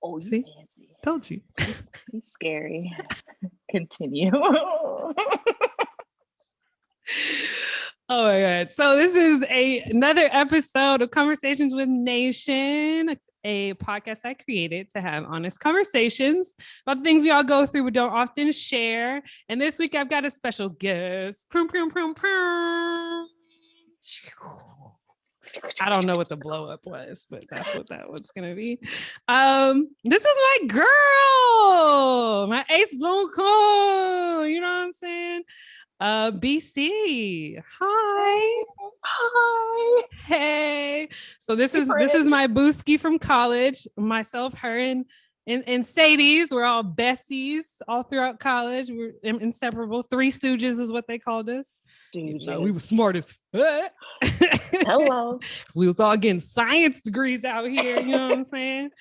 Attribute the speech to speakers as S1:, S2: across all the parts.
S1: Oh, you
S2: See,
S1: fancy.
S2: told you.
S1: She's scary. Continue.
S2: Oh my God. So this is another episode of Conversations with Nation, a podcast I created to have honest conversations about the things we all go through but don't often share. And this week I've got a special guest. I don't know what the blow up was, but that's what that was gonna be. This is my girl, my ace blown coin. You know what I'm saying? BC. Hi.
S1: Hi.
S2: Hey. So this
S1: Hey,
S2: is my booski from college. Myself, her, and Sadie's. We're all besties all throughout college. We're inseparable. Three Stooges is what they called us.
S1: Stooges.
S2: You know, we were smart as fuck.
S1: Hello.
S2: Because we was all getting science degrees out here. You know what I'm saying?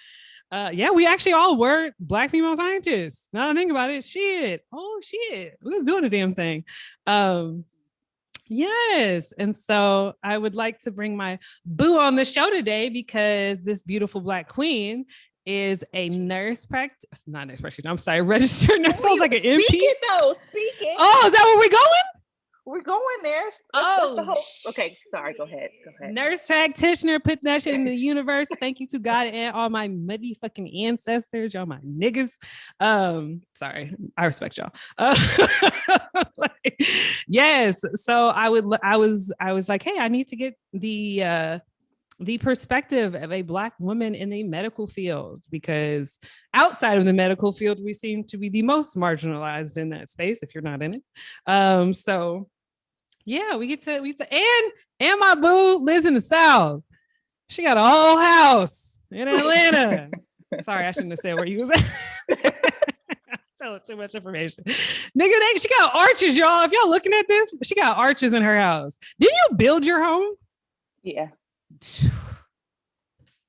S2: Yeah, we actually all were Black female scientists. Now that I think about it, shit. Oh shit. We was doing a damn thing. Yes. And so I would like to bring my boo on the show today because this beautiful Black queen is a nurse practitioner. Not nurse practitioner. I'm sorry, registered nurse. Sounds like an MP.
S1: Speak it though. Speak it.
S2: Oh, is that where we're going?
S1: We're going there. That's the whole... Okay, sorry. Go ahead.
S2: Nurse practitioner, put that shit in the universe. Thank you to God and all my motherfucking ancestors, y'all my niggas. Sorry, I respect y'all. Yes. So I was like, hey, I need to get the perspective of a Black woman in the medical field, because outside of the medical field, we seem to be the most marginalized in that space if you're not in it. So yeah, we get to and my boo lives in the South. She got a whole house in Atlanta. Sorry, I shouldn't have said where you was at. Telling too much information. Nigga, she got arches, y'all. If y'all looking at this, she got arches in her house. Did you build your home?
S1: Yeah.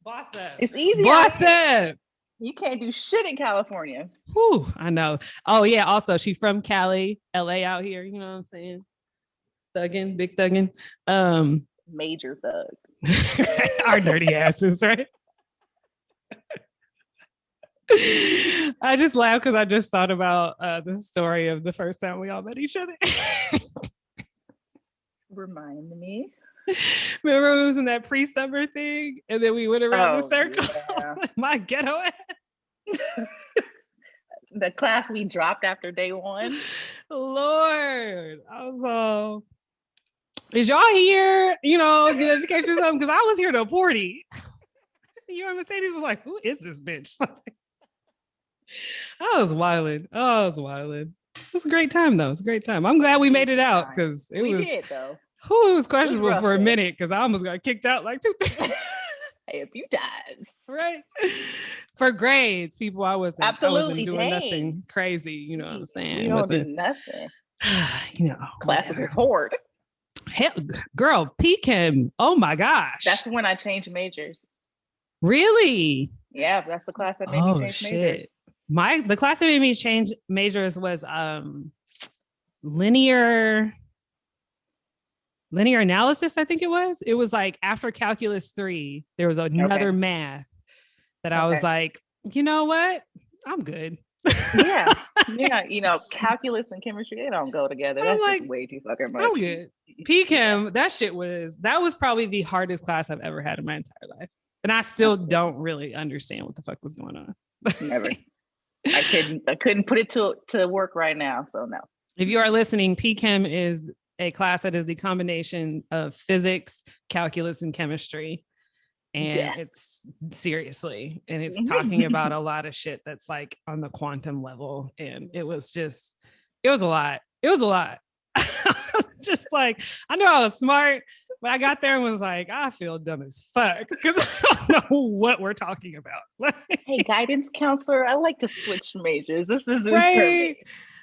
S2: Boss up.
S1: It's easy.
S2: Boss up.
S1: You can't do shit in California.
S2: Whew, I know. Oh yeah. Also, she's from Cali, LA out here. You know what I'm saying? Thugging, big thugging.
S1: Major thug.
S2: Our dirty asses, right? I just laughed because I just thought about the story of the first time we all met each other.
S1: Remind me.
S2: Remember it was in that pre-summer thing, and then we went around the circle.
S1: Yeah.
S2: My ghetto ass.
S1: The class we dropped after day one.
S2: Lord, I was all, is y'all here? You know, get education or something? Because I was here to party. You and Mercedes was like, who is this bitch? I was wilding. Oh, I was wilding. It was a great time, though. It was a great time. I'm glad we made it out, because it was questionable for a minute, because I almost got kicked out like 2 times.
S1: Hey, a few times.
S2: Right. For grades, people, I wasn't doing nothing crazy. You know what I'm saying?
S1: You don't do nothing.
S2: You know,
S1: classes was hard.
S2: Hell, girl, PChem. Oh my gosh.
S1: That's when I changed majors.
S2: Really?
S1: Yeah, that's the class that made me change majors.
S2: The class that made me change majors was linear analysis, I think it was. It was like after calculus 3, there was another math that I was like, you know what? I'm good.
S1: Yeah. You know, calculus and chemistry, they don't go together. That's like, just way too fucking much.
S2: I'm good. PChem, that was probably the hardest class I've ever had in my entire life. And I still don't really understand what the fuck was going on.
S1: Never. I couldn't put it to work right now, so no.
S2: If you are listening, PChem is a class that is the combination of physics, calculus, and chemistry. And it's seriously, and it's talking about a lot of shit that's like on the quantum level. And it was a lot. It was a lot. Just like, I know I was smart, but I got there and was like, I feel dumb as fuck because I don't know what we're talking about.
S1: Hey, guidance counselor, I like to switch majors. This isn't
S2: right.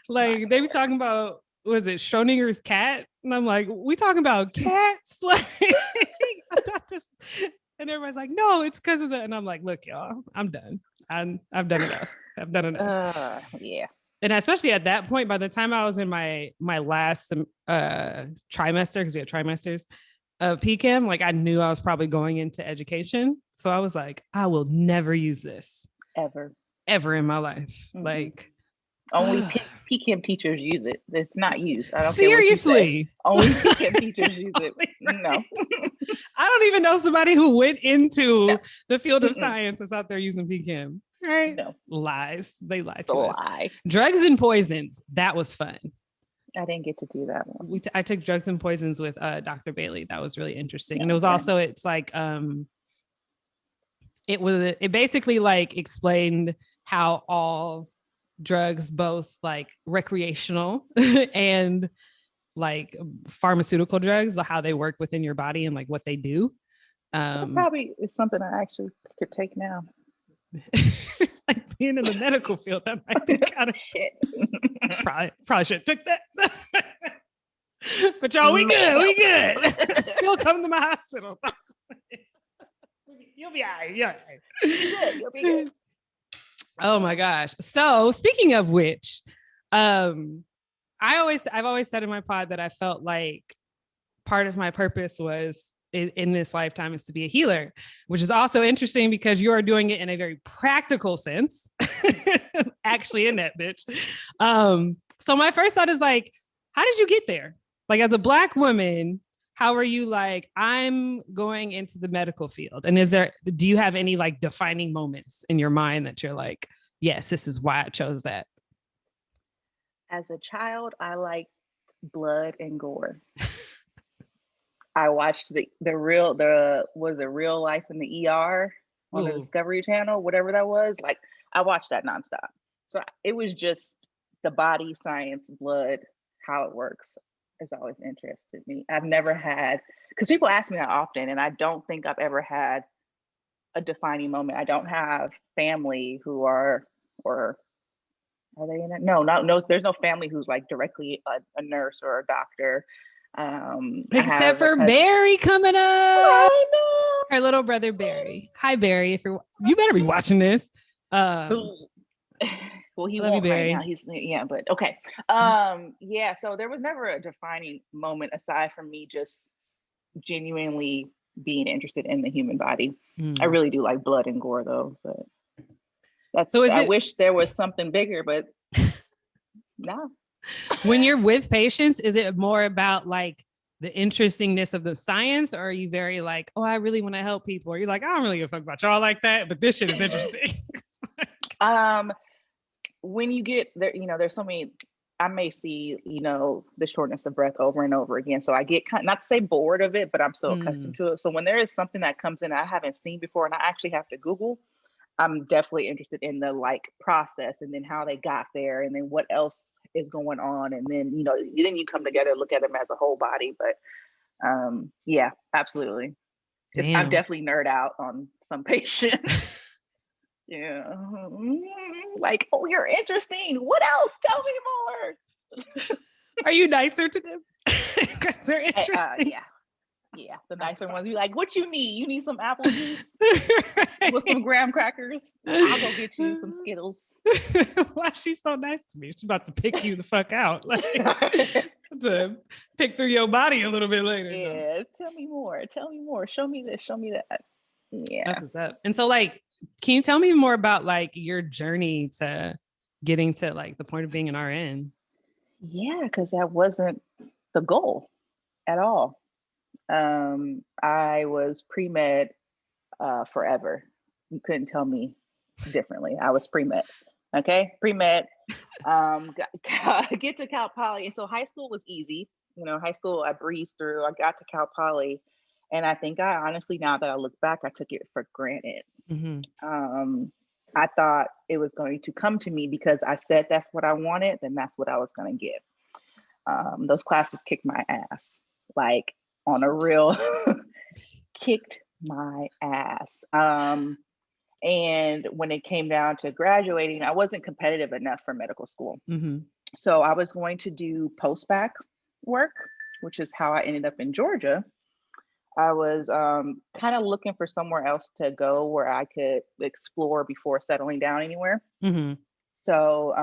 S2: Like they be talking about, was it Schrodinger's cat? And I'm like, we talking about cats? Like I thought this, and everybody's like, no, it's because of the. And I'm like, look, y'all, I'm done. I've done enough. I've done enough.
S1: Yeah.
S2: And especially at that point, by the time I was in my last trimester, because we have trimesters of PChem, like I knew I was probably going into education. So I was like, I will never use this.
S1: ever
S2: in my life.
S1: Mm-hmm.
S2: Like
S1: only PChem teachers use it. It's not used. I don't care what you say.
S2: Seriously.
S1: Only PChem teachers use it. Right. No.
S2: I don't even know somebody who went into the field of science that's out there using PChem. Right?
S1: No.
S2: Lies. They lied
S1: It's
S2: to
S1: a
S2: us.
S1: lie.
S2: Drugs and poisons. That was fun.
S1: I didn't get to do that one.
S2: I took drugs and poisons with Dr. Bailey. That was really interesting. And it was also, it's like, it basically like explained how all drugs, both like recreational and like pharmaceutical drugs, how they work within your body and like what they do.
S1: That probably is something I actually could take now.
S2: It's like being in the medical field. That might be kind of shit. Probably should have took that. But y'all, we good. Still come to my hospital. You'll be all right. You'll be good. Oh my gosh. So speaking of which, I've always said in my pod that I felt like part of my purpose was in this lifetime is to be a healer, which is also interesting because you are doing it in a very practical sense, actually in that bitch. So my first thought is like, how did you get there? Like as a Black woman, how are you like, I'm going into the medical field? And do you have any like defining moments in your mind that you're like, yes, this is why I chose that?
S1: As a child, I liked blood and gore. I watched Real Life in the ER on the Discovery Channel, whatever that was. Like I watched that nonstop. So it was just the body, science, blood, how it works has always interested me. I've never had, because people ask me that often, and I don't think I've ever had a defining moment. I don't have family who are, or are they in it? No, there's no family who's like directly a nurse or a doctor.
S2: Except for Barry coming up. I know. Her little brother Barry. Hi Barry, you better be watching this.
S1: Well, he won't right now. But okay. Yeah, so there was never a defining moment aside from me just genuinely being interested in the human body. I really do like blood and gore though, but I wish there was something bigger, but no.
S2: When you're with patients, is it more about like the interestingness of the science, or are you very like, oh, I really want to help people? Or you're like, I don't really give a fuck about y'all like that, but this shit is interesting.
S1: When you get there, there's so many, I may see, the shortness of breath over and over again. So I get not to say bored of it, but I'm so accustomed to it. So when there is something that comes in I haven't seen before and I actually have to Google, I'm definitely interested in the like process and then how they got there and then what else is going on. And then, then you come together, look at them as a whole body. But yeah, absolutely. I'm definitely nerd out on some patients. Yeah. Like, oh, you're interesting. What else? Tell me more.
S2: Are you nicer to them? Because they're interesting.
S1: Yeah. The nicer ones be like, what you need? You need some apple juice with some graham crackers? I'll go get you some Skittles.
S2: Why is she so nice to me? She's about to pick you the fuck out. Like, to pick through your body a little bit later.
S1: Yeah. Tell me more. Show me this. Show me that. Yeah.
S2: That's what's up. And so like, can you tell me more about like your journey to getting to like the point of being an RN?
S1: Yeah, because that wasn't the goal at all. I was pre-med forever. You couldn't tell me differently. I was pre-med. Okay, pre-med. Get to Cal Poly. And so high school was easy. High school I breezed through. I got to Cal Poly. And I think I honestly, now that I look back, I took it for granted. Mm-hmm. I thought it was going to come to me because I said that's what I wanted, then that's what I was going to get. Those classes kicked my ass, like on a real, kicked my ass. And when it came down to graduating, I wasn't competitive enough for medical school. Mm-hmm. So I was going to do post-bac work, which is how I ended up in Georgia. I was kind of looking for somewhere else to go where I could explore before settling down anywhere. Mm-hmm. So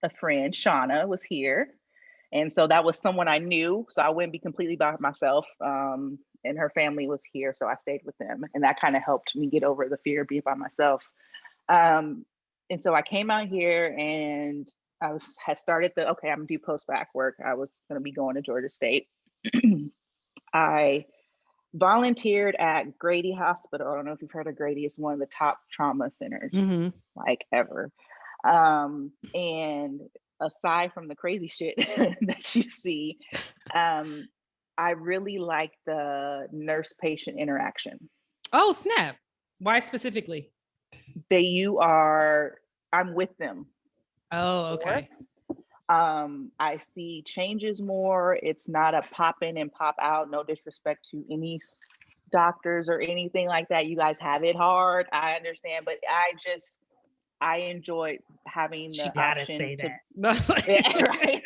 S1: a friend, Shauna, was here. And so that was someone I knew. So I wouldn't be completely by myself. And her family was here. So I stayed with them. And that kind of helped me get over the fear of being by myself. And so I came out here and had started okay, I'm gonna do post-bac work. I was gonna be going to Georgia State. I volunteered at Grady Hospital. I don't know if you've heard of Grady. It's one of the top trauma centers like ever. And aside from the crazy shit that you see, I really like the nurse-patient interaction.
S2: Oh, snap. Why specifically?
S1: I'm with them.
S2: Oh, okay.
S1: I see changes more. It's not a pop in and pop out. No disrespect to any doctors or anything like that. You guys have it hard. I understand, but I enjoy having
S2: She
S1: the
S2: gotta
S1: option
S2: say
S1: to.
S2: that.
S1: Yeah, right.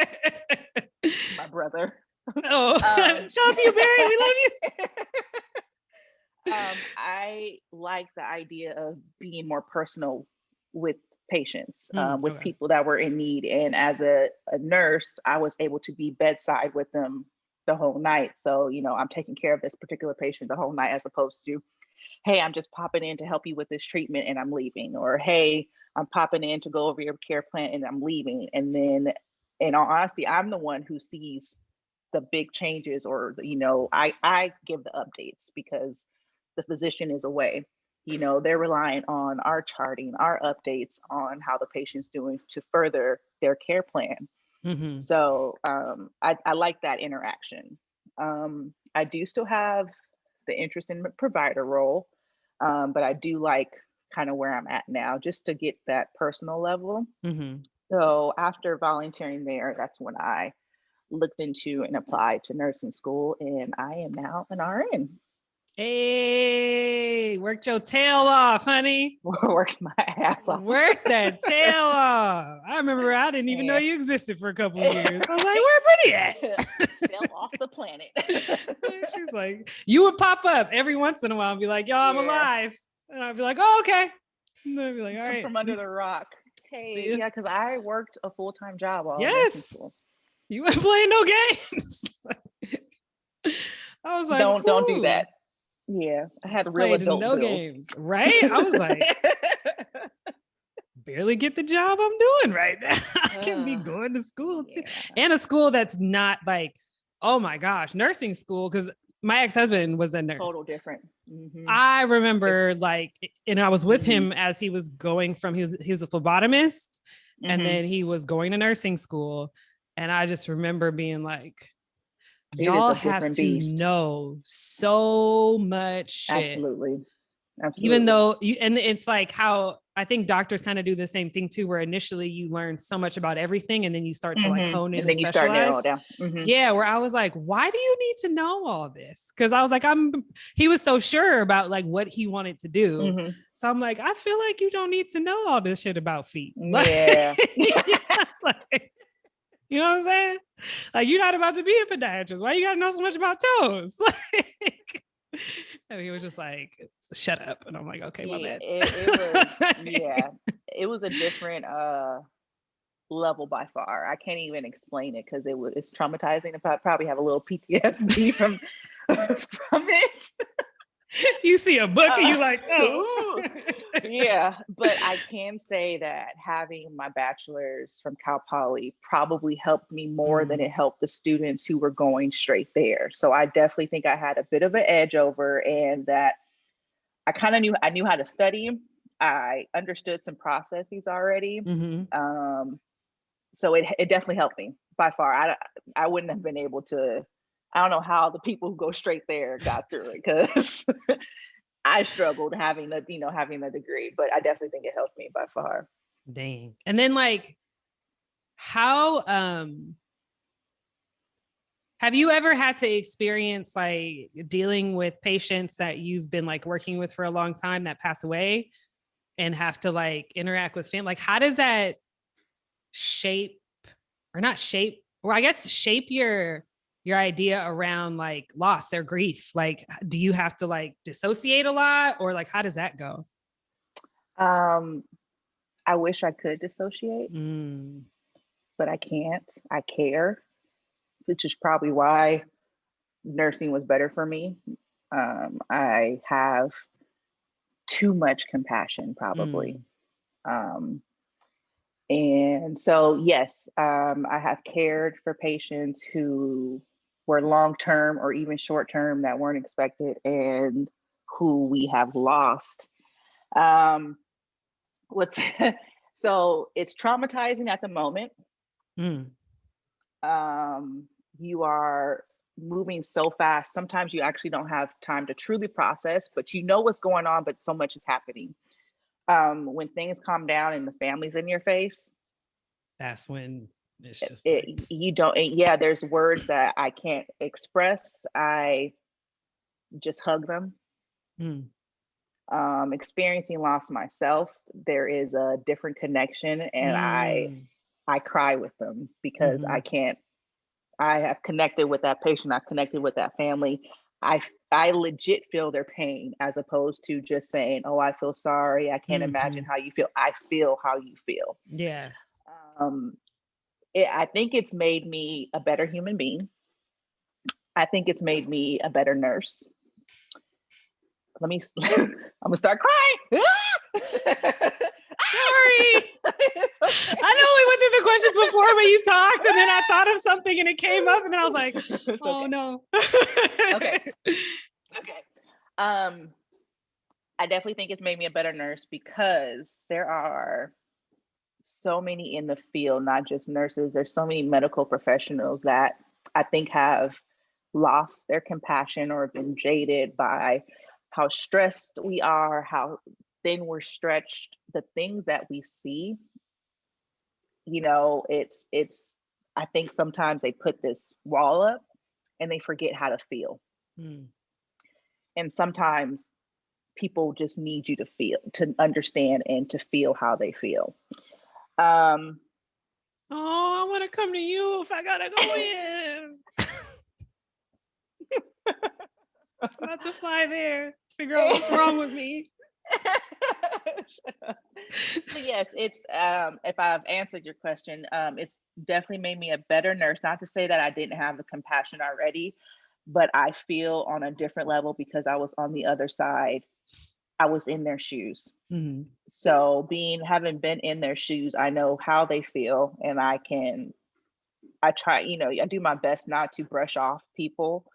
S1: My brother.
S2: Oh, shout out to you, Barry. We love you.
S1: I like the idea of being more personal with patients, with
S2: Okay.
S1: people that were in need. And as a nurse, I was able to be bedside with them the whole night. So, I'm taking care of this particular patient the whole night, as opposed to, hey, I'm just popping in to help you with this treatment and I'm leaving. Or, hey, I'm popping in to go over your care plan and I'm leaving. And then, in all honesty, I'm the one who sees the big changes, or, I give the updates because the physician is away. They're relying on our charting, our updates on how the patient's doing to further their care plan. So I like that interaction. I do still have the interest in the provider role, but I do like kind of where I'm at now, just to get that personal level. So after volunteering there, that's when I looked into and applied to nursing school, and I am now an RN.
S2: Hey, worked your tail off, honey.
S1: Worked my ass off.
S2: Worked that tail off. I remember I didn't even know you existed for a couple of years. I was like, where Brittany at?
S1: Fell off the planet.
S2: She's like, you would pop up every once in a while and be like, yo, I'm alive. And I'd be like, oh, okay. And I'd be like, all right.
S1: From under the rock. Hey, yeah, because I worked a full-time job while in nursing school.
S2: You weren't playing no games. I was like,
S1: don't do that. Yeah, I had real adult bills.
S2: Games, right? I was like, barely get the job I'm doing right now. I can be going to school too, and a school that's not like, oh my gosh, nursing school. Because my ex-husband was a nurse.
S1: Total different.
S2: I remember and I was with him as he was going from, he was a phlebotomist, and then he was going to nursing school, and I just remember being like, y'all have to know so much shit.
S1: Absolutely.
S2: Even though and it's like how I think doctors kind of do the same thing too, where initially you learn so much about everything and then you start to like hone in and then you start narrow down. Yeah, where I was like, why do you need to know all this? Because I was like, he was so sure about like what he wanted to do. So I'm like, I feel like you don't need to know all this shit about feet.
S1: Yeah.
S2: Like, you know what I'm saying? Like, you're not about to be a podiatrist. Why you gotta know so much about toes? Like, and he was just like, shut up. And I'm like, okay, my bad.
S1: It was a different level by far. I can't even explain it because it's traumatizing. I probably have a little PTSD from it.
S2: You see a book and you're like, oh.
S1: Yeah, but I can say that having my bachelor's from Cal Poly probably helped me more than it helped the students who were going straight there. So I definitely think I had a bit of an edge over, and that I kind of knew how to study. I understood some processes already. So it definitely helped me by far. I wouldn't have been able to. I don't know how the people who go straight there got through it, because I struggled having the degree, but I definitely think it helped me by far.
S2: Dang. And then like, how have you ever had to experience like dealing with patients that you've been like working with for a long time that pass away and have to like interact with family? Like, how does that shape your idea around like loss or grief? Like, do you have to like dissociate a lot, or like, how does that go?
S1: I wish I could dissociate, but I can't. I care, which is probably why nursing was better for me. I have too much compassion, probably. Um, and so, yes, I have cared for patients who were long term or even short term that weren't expected and who we have lost. Um, what's so it's traumatizing at the moment.
S2: Mm.
S1: You are moving so fast. Sometimes you actually don't have time to truly process, but you know what's going on, but so much is happening. When things calm down and the family's in your face,
S2: That's when it's just like,
S1: you don't, yeah, there's words that I can't express. I just hug them.
S2: mm,
S1: Experiencing loss myself, there is a different connection, and
S2: mm,
S1: I cry with them because
S2: mm-hmm,
S1: I have connected with that patient. I've connected with that family. I I legit feel their pain as opposed to just saying, "Oh, I feel sorry. I can't
S2: mm-hmm.
S1: imagine how you feel." I feel how you feel.
S2: Yeah.
S1: Um, I think it's made me a better human being. I think it's made me a better nurse. Let me. I'm gonna start crying.
S2: Sorry.
S1: Okay.
S2: I know we went through the questions before when you talked, and then I thought of something and it came up, and then I was like,
S1: It's
S2: oh
S1: okay.
S2: no.
S1: Okay. Okay. Um, I definitely think it's made me a better nurse because there are so many in the field, not just nurses. There's so many medical professionals that I think have lost their compassion or been jaded by how stressed we are, how thin we're stretched, the things that we see. It's I think sometimes they put this wall up and they forget how to feel.
S2: Mm.
S1: And sometimes people just need you to feel, to understand and to feel how they feel. Um,
S2: Oh, I want to come to you if I gotta go in. I have to fly there, figure out what's wrong with me.
S1: So yes, it's if I've answered your question, it's definitely made me a better nurse. Not to say that I didn't have the compassion already, but I feel on a different level because I was on the other side. I was in their shoes.
S2: Mm.
S1: So having been in their shoes, I know how they feel, and I try, I do my best not to brush off people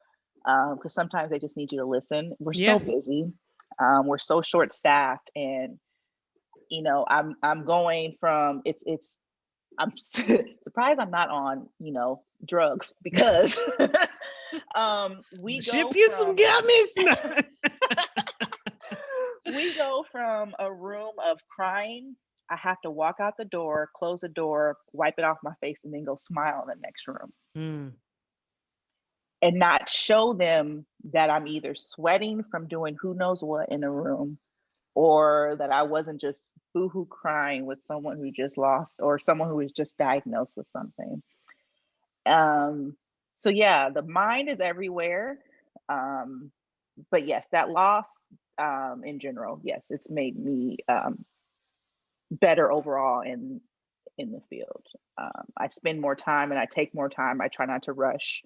S1: because sometimes they just need you to listen. We're so
S2: Yeah.
S1: busy, we're so short staffed, and I'm going from I'm surprised I'm not on drugs because we
S2: Ship
S1: go
S2: you some
S1: from
S2: gummies.
S1: we go from a room of crying. I have to walk out the door, close the door, wipe it off my face, and then go smile in the next room
S2: Mm.
S1: and not show them that I'm either sweating from doing who knows what in a room or that I wasn't just boohoo crying with someone who just lost or someone who was just diagnosed with something. Um, so yeah, the mind is everywhere. Um, but yes, that loss in general, yes, it's made me better overall in the field. I spend more time and I take more time. I try not to rush.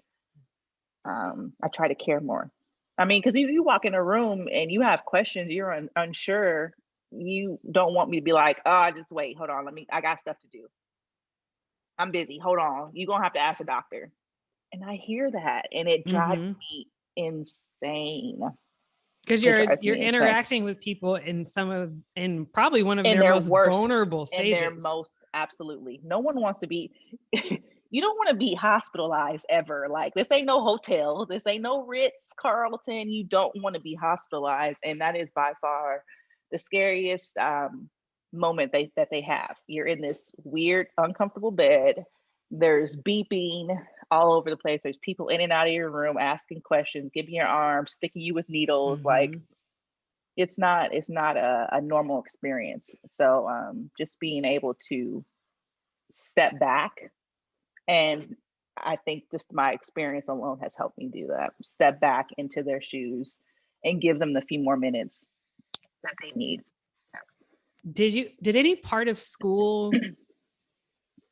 S1: I try to care more. I mean, because if you walk in a room and you have questions, you're unsure. You don't want me to be like, oh, just wait, hold on, I got stuff to do. I'm busy. Hold on, you're gonna have to ask a doctor. And I hear that, and it drives
S2: Mm-hmm.
S1: me insane.
S2: Because
S1: It
S2: you're
S1: drives
S2: you're
S1: me insane.
S2: interacting with people in probably one of
S1: In
S2: their
S1: their
S2: most
S1: worst,
S2: vulnerable
S1: in their
S2: stages.
S1: most absolutely. No one wants to be. You don't want to be hospitalized ever. Like this ain't no hotel. This ain't no Ritz Carlton. You don't want to be hospitalized, and that is by far the scariest moment that they have. You're in this weird, uncomfortable bed. There's beeping all over the place. There's people in and out of your room asking questions, giving your arm, sticking you with needles. Like
S2: Mm-hmm.
S1: it's not a normal experience. So just being able to step back, and I think just my experience alone has helped me do that. Step back into their shoes and give them the few more minutes that they need.
S2: Did any part of school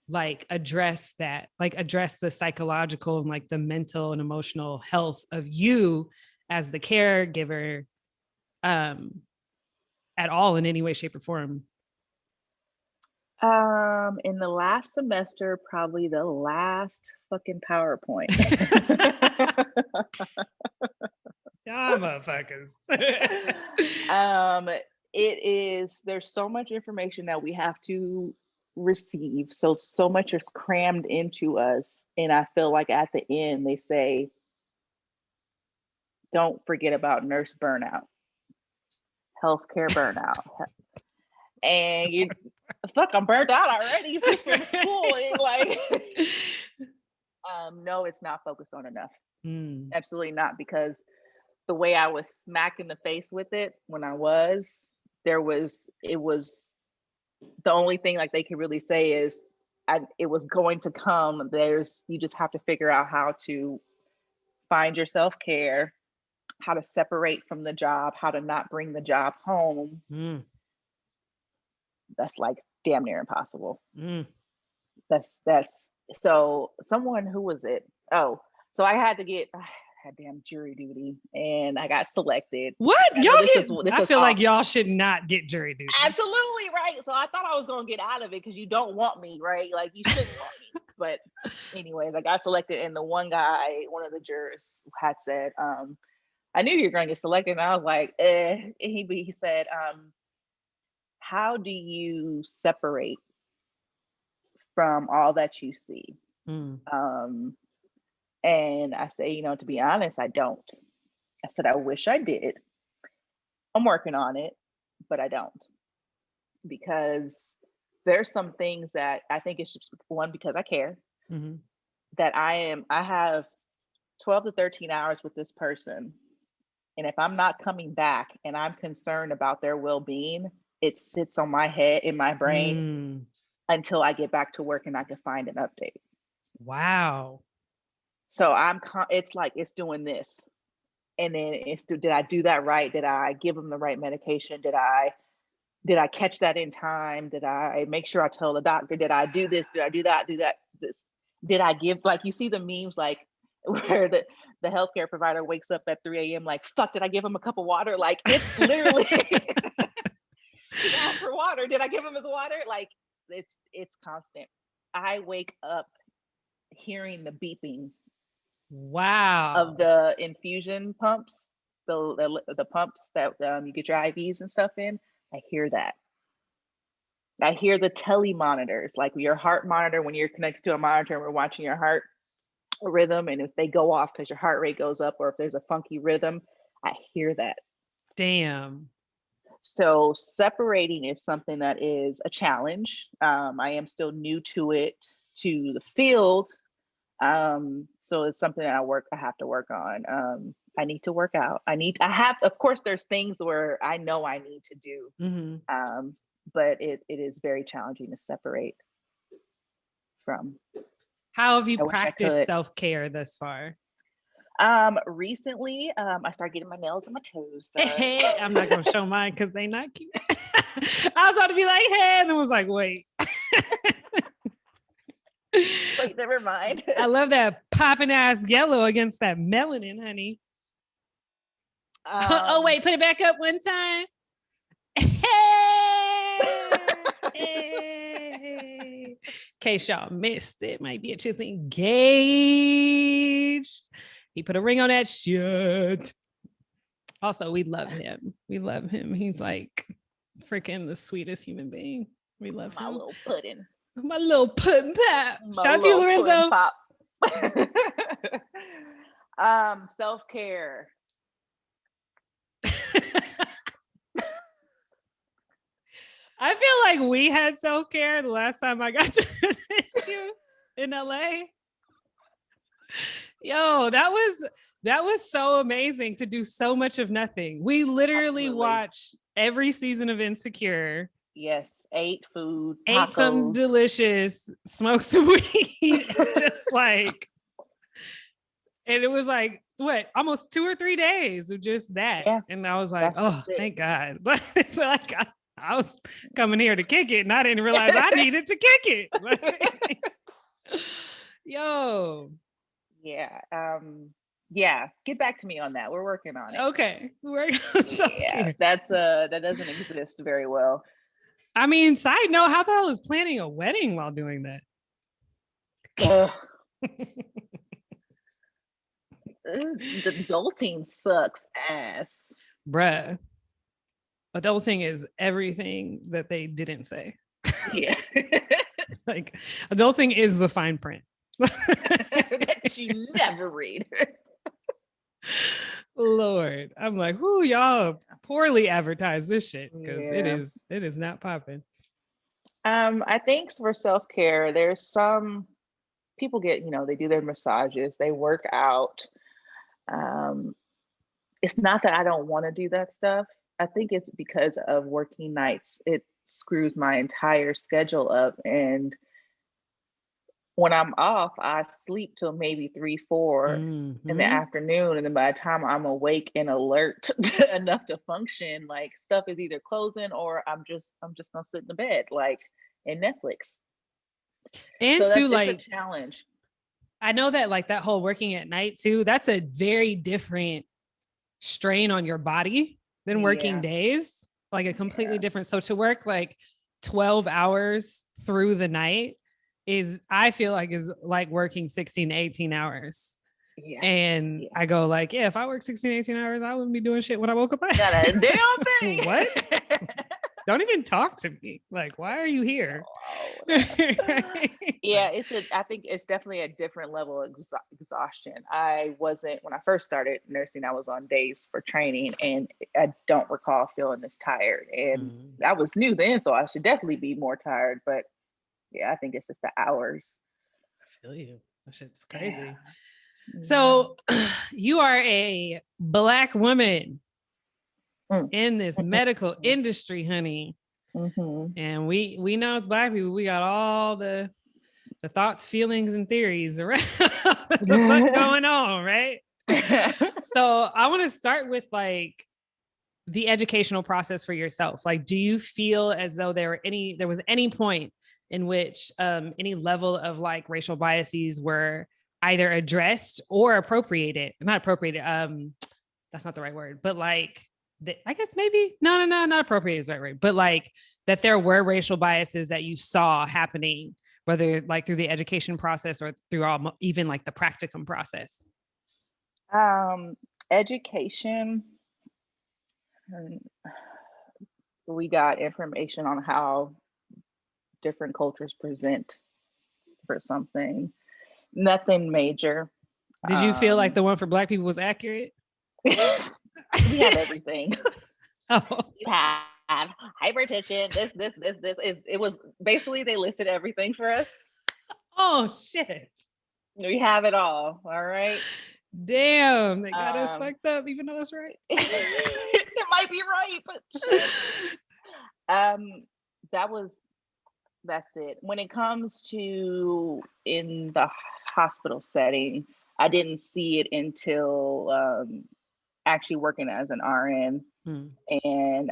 S2: like address the psychological and like the mental and emotional health of you as the caregiver um at all in any way, shape, or form?
S1: In the last semester, probably the last fucking PowerPoint.
S2: Y'all motherfuckers.
S1: There's so much information that we have to receive. So much is crammed into us. And I feel like at the end they say, don't forget about nurse burnout, healthcare burnout. And you fuck, I'm burnt out already. This from school. Like no, it's not focused on enough. Absolutely not, because the way I was smacked in the face with it when it was the only thing like they could really say is it was going to come. You just have to figure out how to find your self-care, how to separate from the job, how to not bring the job home. That's like damn near impossible. That's so someone, who was it? Oh, so I had to get damn jury duty, and I got selected.
S2: What? I feel like y'all should not get jury duty.
S1: Absolutely right. So I thought I was gonna get out of it because you don't want me, right? Like you shouldn't want me. But anyways, I got selected, and the one of the jurors had said, I knew you were gonna get selected. And I was like, eh. He said, how do you separate from all that you see? And I say, to be honest, I don't. I said, I wish I did. I'm working on it, but I don't. Because there's some things that I think it's just, one, because I care, that I have 12 to 13 hours with this person. And if I'm not coming back and I'm concerned about their well-being, it sits on my head, in my brain, until I get back to work and I can find an update.
S2: Wow.
S1: So it's like, it's doing this. And then did I do that right? Did I give them the right medication? Did I catch that in time? Did I make sure I tell the doctor? Did I do this? Did I do that? Did I give, like, you see the memes, like where the healthcare provider wakes up at 3 a.m. like, fuck, did I give him a cup of water? Like, it's literally he asked for water. Did I give him his water? Like, it's constant. I wake up hearing the beeping.
S2: Wow.
S1: Of the infusion pumps, the pumps that you get your IVs and stuff in. I hear that. I hear the telemonitors, like your heart monitor, when you're connected to a monitor and we're watching your heart rhythm, and if they go off because your heart rate goes up, or if there's a funky rhythm, I hear that.
S2: Damn.
S1: So separating is something that is a challenge. I am still new to it, to the field. So it's something that I have to work on. I need to work out. Of course, there's things where I know I need to do. But it is very challenging to separate from.
S2: How have you practiced self-care thus far?
S1: Recently, I started getting my nails and my toes done.
S2: I'm not gonna show mine because they not cute. I was about to be like, hey, and it was like, wait.
S1: Wait, never mind.
S2: I love that popping ass yellow against that melanin, honey. Oh wait, put it back up one time. Hey. In case y'all missed it, my bitch is engaged. He put a ring on that shit. Also, we love him. He's like freaking the sweetest human being. We love him.
S1: My little pudding.
S2: My little pudding pop. Shout out to you, Lorenzo.
S1: Self-care.
S2: I feel like we had self-care the last time I got to visit you in LA. Yo, that was so amazing to do so much of nothing. We literally watched every season of Insecure.
S1: Yes, ate food,
S2: ate some delicious, smoked some weed, just like, and it was like, what, almost 2 or 3 days of just that. Yeah, and I was like, oh, thank God. But it's like, I was coming here to kick it, and I didn't realize I needed to kick it. Yo.
S1: Yeah. Yeah, get back to me on that. We're working on it.
S2: Okay. That
S1: doesn't exist very well.
S2: I mean, side note, how the hell is planning a wedding while doing that?
S1: Ugh. The adulting sucks ass.
S2: Bruh, adulting is everything that they didn't say.
S1: Yeah.
S2: Like, adulting is the fine print.
S1: That you never read.
S2: Lord, I'm like, whoo, y'all poorly advertise this shit because
S1: Yeah.
S2: it is not popping.
S1: I think for self-care, there's some people get, they do their massages, they work out. Um, it's not that I don't want to do that stuff. I think it's because of working nights. It screws my entire schedule up. And when I'm off, I sleep till maybe 3, 4 in the afternoon. And then by the time I'm awake and alert enough to function, like stuff is either closing or I'm just gonna sit in the bed, like in Netflix.
S2: And
S1: So
S2: too,
S1: it's a
S2: like,
S1: challenge.
S2: I know that like that whole working at night too, that's a very different strain on your body than working
S1: Yeah.
S2: days, like a completely different. So to work like 12 hours through the night is, I feel like, is like working 16 to 18 hours.
S1: Yeah.
S2: And I go like, yeah, if I work 16, 18 hours, I wouldn't be doing shit when I woke up.
S1: Not a damn thing.
S2: What? Don't even talk to me. Like, why are you here?
S1: Yeah, I think it's definitely a different level of exhaustion. I wasn't, when I first started nursing, I was on days for training, and I don't recall feeling this tired. And I was new then, so I should definitely be more tired. But yeah, I think it's just the hours.
S2: I feel you. That shit's crazy. Yeah. So you are a Black woman in this medical industry, honey. And we know as Black people, we got all the thoughts, feelings, and theories around what's going on, right? So I want to start with like the educational process for yourself. Like, do you feel as though there was any point in which any level of like racial biases were either addressed or appropriated? Not appropriated. That's not the right word, but like, I guess maybe not appropriated is the right word, but like that there were racial biases that you saw happening, whether like through the education process or through even like the practicum process.
S1: Education. We got information on how different cultures present for something. Nothing major.
S2: Did you feel like the one for Black people was accurate?
S1: We have everything.
S2: Oh.
S1: You have hypertension, this. It was basically, they listed everything for us.
S2: Oh, shit.
S1: We have it all right?
S2: Damn, they got us fucked up, even though it's right.
S1: It might be right, but that's it. When it comes to in the hospital setting, I didn't see it until actually working as an RN and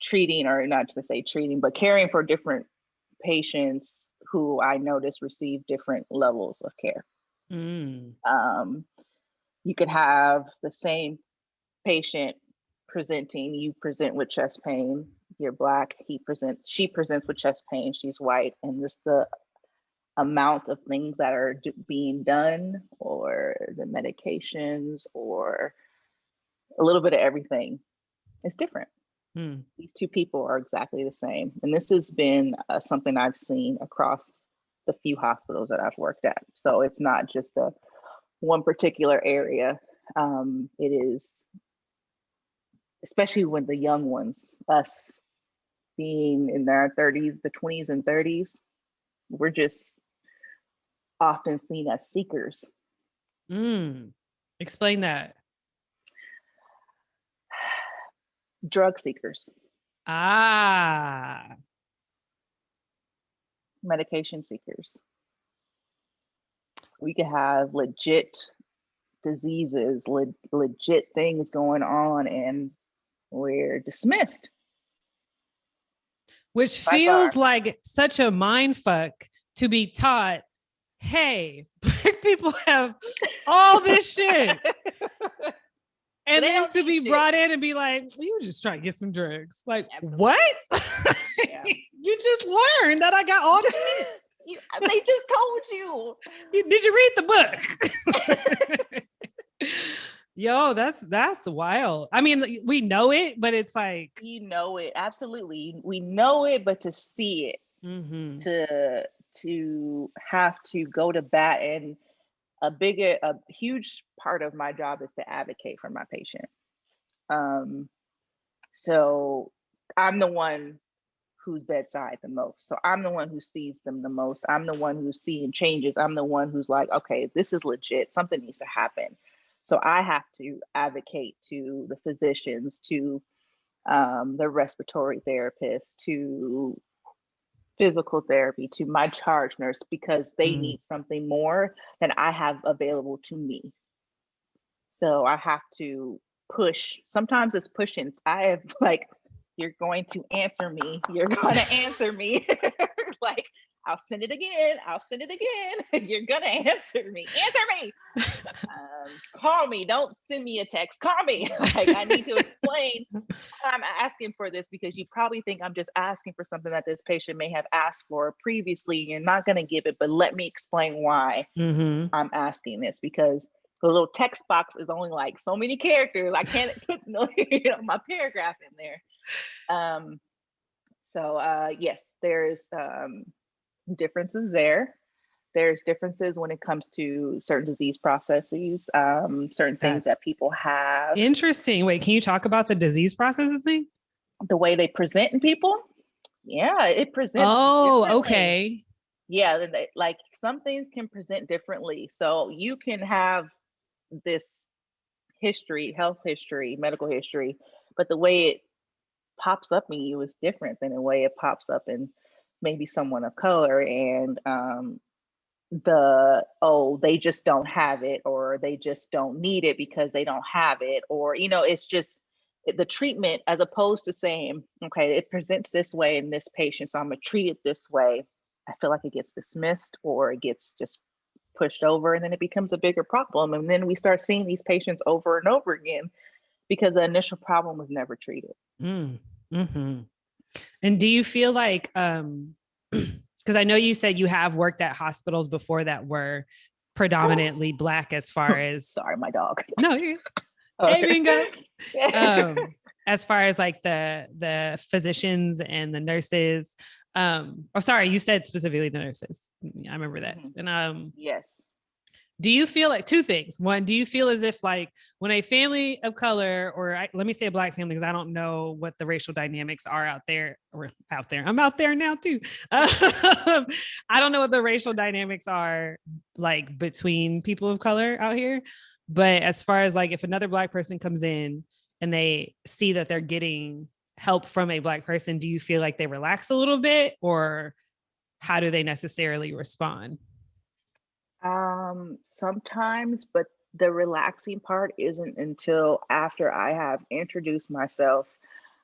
S1: treating, or not to say treating, but caring for different patients who I noticed receive different levels of care. You could have the same patient presenting. You present with chest pain. You're Black. She presents with chest pain. She's white, and just the amount of things that are being done, or the medications, or a little bit of everything, is different. These two people are exactly the same, and this has been something I've seen across the few hospitals that I've worked at. So it's not just one particular area. It is, especially when the young ones, us being in their 30s, the 20s and 30s, we're just often seen as seekers.
S2: Explain that.
S1: Drug seekers. Medication seekers. We could have legit diseases, legit things going on, and we're dismissed.
S2: Which feels like such a mind fuck to be taught, hey, Black people have all this shit.
S1: So
S2: And
S1: they
S2: then
S1: don't
S2: to
S1: need
S2: be
S1: shit.
S2: brought in and be like, you just trying to get some drugs. Like,
S1: Absolutely.
S2: what?
S1: Yeah.
S2: You just learned that I got all the
S1: They just told you.
S2: Did you read the book? Yo, that's wild. I mean, we know it, but it's like
S1: You know it. Absolutely. We know it, but to see it,
S2: mm-hmm.
S1: to have to go to bat, and a huge part of my job is to advocate for my patient. So I'm the one who's bedside the most. So I'm the one who sees them the most. I'm the one who's seeing changes. I'm the one who's like, okay, this is legit. Something needs to happen. So I have to advocate to the physicians, to the respiratory therapist, to physical therapy, to my charge nurse, because they need something more than I have available to me. So I have to push. Sometimes it's pushing. I have like, you're going to answer me. You're going to answer me. Like, I'll send it again. I'll send it again. You're going to answer me. Answer me. Call me. Don't send me a text. Call me. Like, I need to explain I'm asking for this, because you probably think I'm just asking for something that this patient may have asked for previously. You're not going to give it, but let me explain why I'm asking this, because the little text box is only like so many characters. I can't put my paragraph in there. Yes, there's differences there. There's differences when it comes to certain disease processes, certain things that people have.
S2: Interesting. Wait, can you talk about the disease processes thing?
S1: The way they present in people? Yeah, it presents
S2: differently. Okay.
S1: Yeah, like some things can present differently. So you can have this history, health history, medical history, but the way it pops up in you is different than the way it pops up in maybe someone of color. And they just don't have it, or they just don't need it because they don't have it, or it's just the treatment, as opposed to saying, okay, it presents this way in this patient, so I'm gonna treat it this way. I feel like it gets dismissed, or it gets just pushed over, and then it becomes a bigger problem, and then we start seeing these patients over and over again because the initial problem was never treated.
S2: Mm-hmm. And do you feel like because I know you said you have worked at hospitals before that were predominantly Black, as far as
S1: sorry, my dog.
S2: No, you hey Bingo. As far as like the physicians and the nurses. Sorry, you said specifically the nurses. I remember that. And
S1: yes.
S2: Do you feel like two things? One, do you feel as if like when a family of color, or let me say a Black family, because I don't know what the racial dynamics are out there, or out there. I'm out there now too. I don't know what the racial dynamics are like between people of color out here. But as far as like if another Black person comes in and they see that they're getting help from a Black person, do you feel like they relax a little bit, or how do they necessarily respond?
S1: Sometimes, but the relaxing part isn't until after I have introduced myself.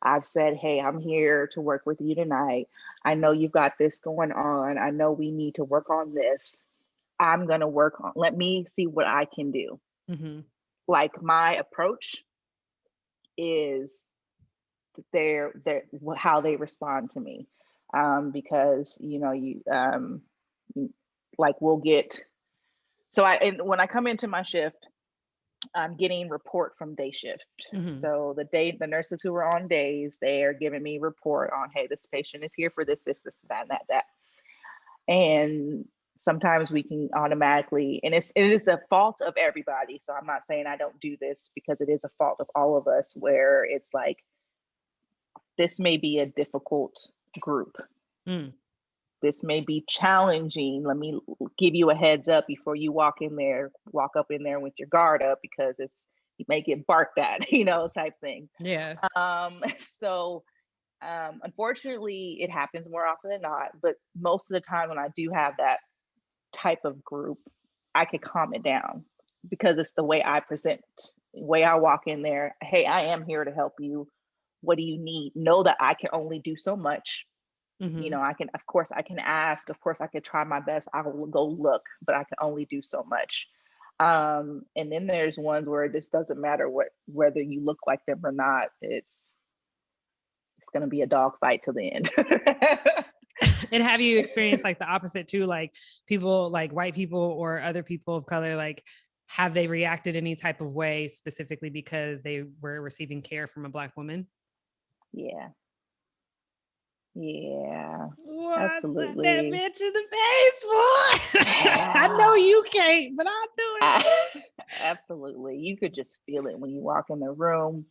S1: I've said, hey, I'm here to work with you tonight. I know you've got this going on. I know we need to work on this. I'm going to work on, let me see what I can do. Like, my approach is their how they respond to me. Because, like we'll get, when I come into my shift, I'm getting report from day shift. So the nurses who are on days, they are giving me report on, hey, this patient is here for this, that, that. And sometimes we can automatically, and it is a fault of everybody. So I'm not saying I don't do this, because it is a fault of all of us, where it's like, this may be a difficult group. This may be challenging. Let me give you a heads up before you walk up in there with your guard up, because you may get barked at, type thing.
S2: Yeah.
S1: Unfortunately, it happens more often than not, but most of the time when I do have that type of group, I can calm it down, because it's the way I present, the way I walk in there. Hey, I am here to help you. What do you need? Know that I can only do so much. I can, of course, I can ask. Of course, I could try my best. I will go look, but I can only do so much. And then there's ones where it just doesn't matter whether you look like them or not. It's going to be a dog fight till the end.
S2: And have you experienced like the opposite too? Like people, like white people or other people of color, like have they reacted any type of way specifically because they were receiving care from a Black woman?
S1: Yeah. Yeah.
S2: Oh, I slapped that
S1: Absolutely.
S2: bitch in the face, boy. I know you can't, but I'll do it.
S1: Absolutely. You could just feel it when you walk in the room,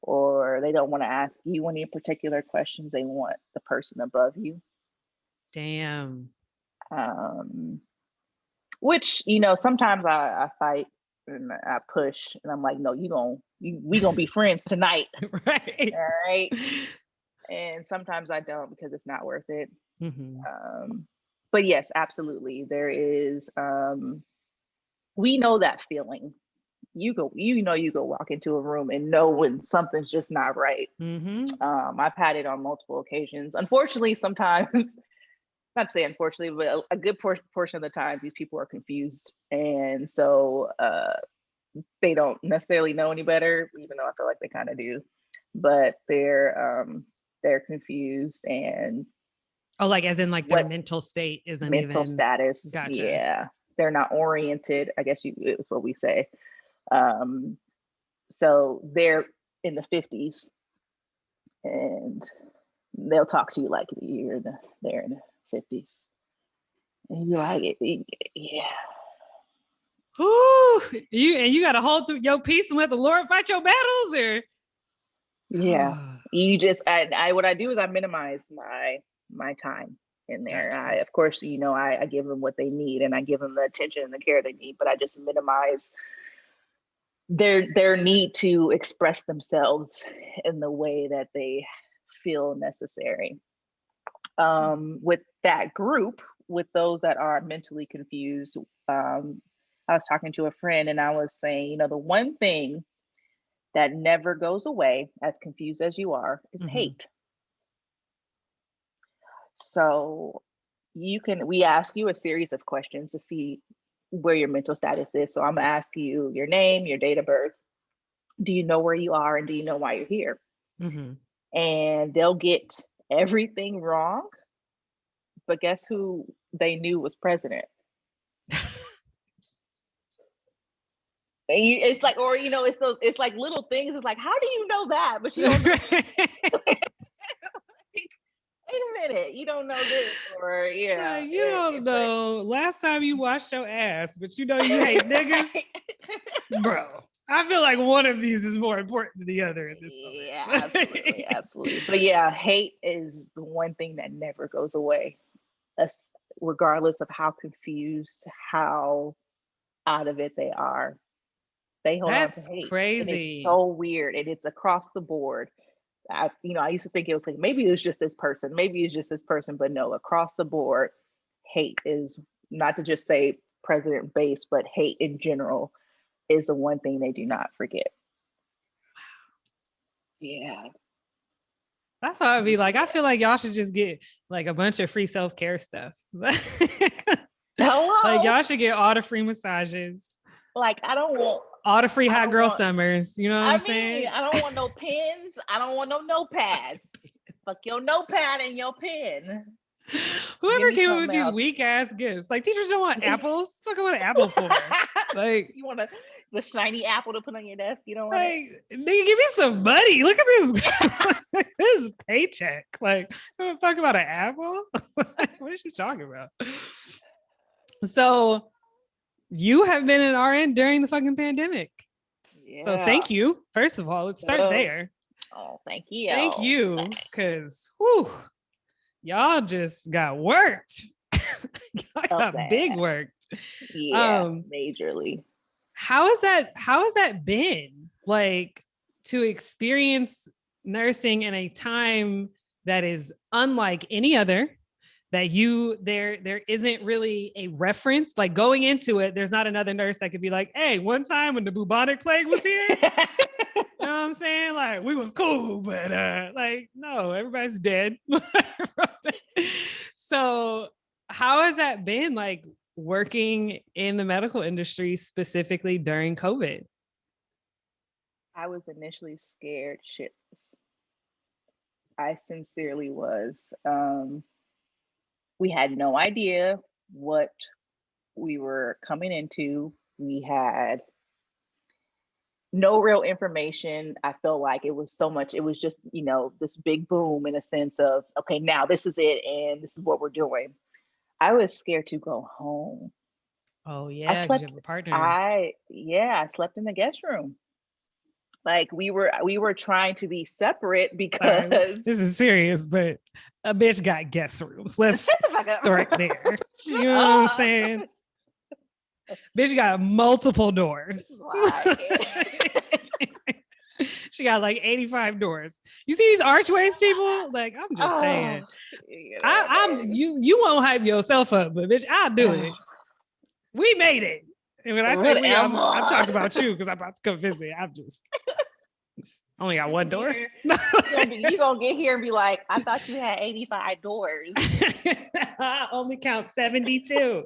S1: or they don't want to ask you any particular questions. They want the person above you.
S2: Damn.
S1: Um, which, sometimes I fight and I push and I'm like, no, we gonna be friends tonight.
S2: Right.
S1: All right. And sometimes I don't because it's not worth it.
S2: Mm-hmm.
S1: But yes, absolutely. There is, we know that feeling. You go walk into a room and know when something's just not right.
S2: Mm-hmm.
S1: I've had it on multiple occasions. Unfortunately, sometimes, not to say unfortunately, but a good portion of the time, these people are confused. And so they don't necessarily know any better, even though I feel like they kind of do. But they're confused, and
S2: Oh, like as in like their mental state isn't
S1: mental
S2: even.
S1: status.
S2: Gotcha.
S1: Yeah, they're not oriented. I guess it's what we say. So they're in the 50s, and they'll talk to you like they're in the 50s, and you're like, yeah.
S2: Ooh, you got to hold through your peace and let the Lord fight your battles, or
S1: Yeah. You just what I do is I minimize my time in there.
S2: Gotcha.
S1: Of course, I give them what they need and I give them the attention and the care they need, but I just minimize their need to express themselves in the way that they feel necessary. With that group, with those that are mentally confused, I was talking to a friend and I was saying, the one thing that never goes away, as confused as you are, is hate. So we ask you a series of questions to see where your mental status is. So I'm gonna ask you your name, your date of birth. Do you know where you are, and do you know why you're here? And they'll get everything wrong, but guess who they knew was president? It's like, or it's like little things. It's like, how do you know that? But you don't know. Wait a minute, you don't know this, or
S2: you don't know. Last time you washed your ass, but you hate niggas, bro. I feel like one of these is more important than the other at this moment.
S1: Yeah, absolutely. But yeah, hate is the one thing that never goes away, regardless of how confused, how out of it they are. They hold on to hate.
S2: Crazy.
S1: And it's so weird, and it's across the board. I used to think it was like, maybe it was just this person, but no, across the board, hate is, not to just say president based, but hate in general is the one thing they do not forget. Yeah.
S2: That's how I'd be like, I feel like y'all should just get like a bunch of free self-care stuff.
S1: Hello?
S2: Like y'all should get all the free massages.
S1: Like, I don't want
S2: all the free hot girl summers. You know what I'm saying?
S1: I don't want no pens. I don't want no notepads. Fuck your notepad and your pen.
S2: Whoever came up with these weak ass gifts, like teachers don't want apples. Fuck, I want an apple for. Like
S1: you want the shiny apple to put on your desk. You don't want it.
S2: Nigga, give me some money. Look at this, this paycheck. Like, fuck about an apple. What are you talking about? So, you have been an RN during the fucking pandemic. Yeah. So thank you. First of all, let's start there.
S1: Oh, thank you.
S2: Thank you, because y'all just got worked. Y'all got big worked.
S1: Yeah, majorly.
S2: How has that been? Like, to experience nursing in a time that is unlike any other, that there isn't really a reference, like going into it, there's not another nurse that could be like, hey, one time when the bubonic plague was here, you know what I'm saying? Like, we was cool, but like, no, everybody's dead. So how has that been? Like, working in the medical industry specifically during COVID?
S1: I was initially scared shitless. I sincerely was. We had no idea what we were coming into. We had no real information. I felt like it was so much, it was just, this big boom in a sense of, okay, now this is it and this is what we're doing. I was scared to go home.
S2: Oh
S1: I
S2: yeah, because you
S1: slept,
S2: have a partner.
S1: I slept in the guest room. Like we were trying to be separate
S2: Sorry,
S1: because
S2: this is serious, but a bitch got guest rooms. Let's start there. You know what I'm saying? Bitch got multiple doors. She got like 85 doors. You see these archways, people? Like, I'm just saying. You won't hype yourself up, but bitch, I'll do it. We made it. And when I say we, I'm talking about you because I'm about to come visit. I'm just only got one door.
S1: You're gonna get here and be like, I thought you had 85 doors.
S2: I only count 72.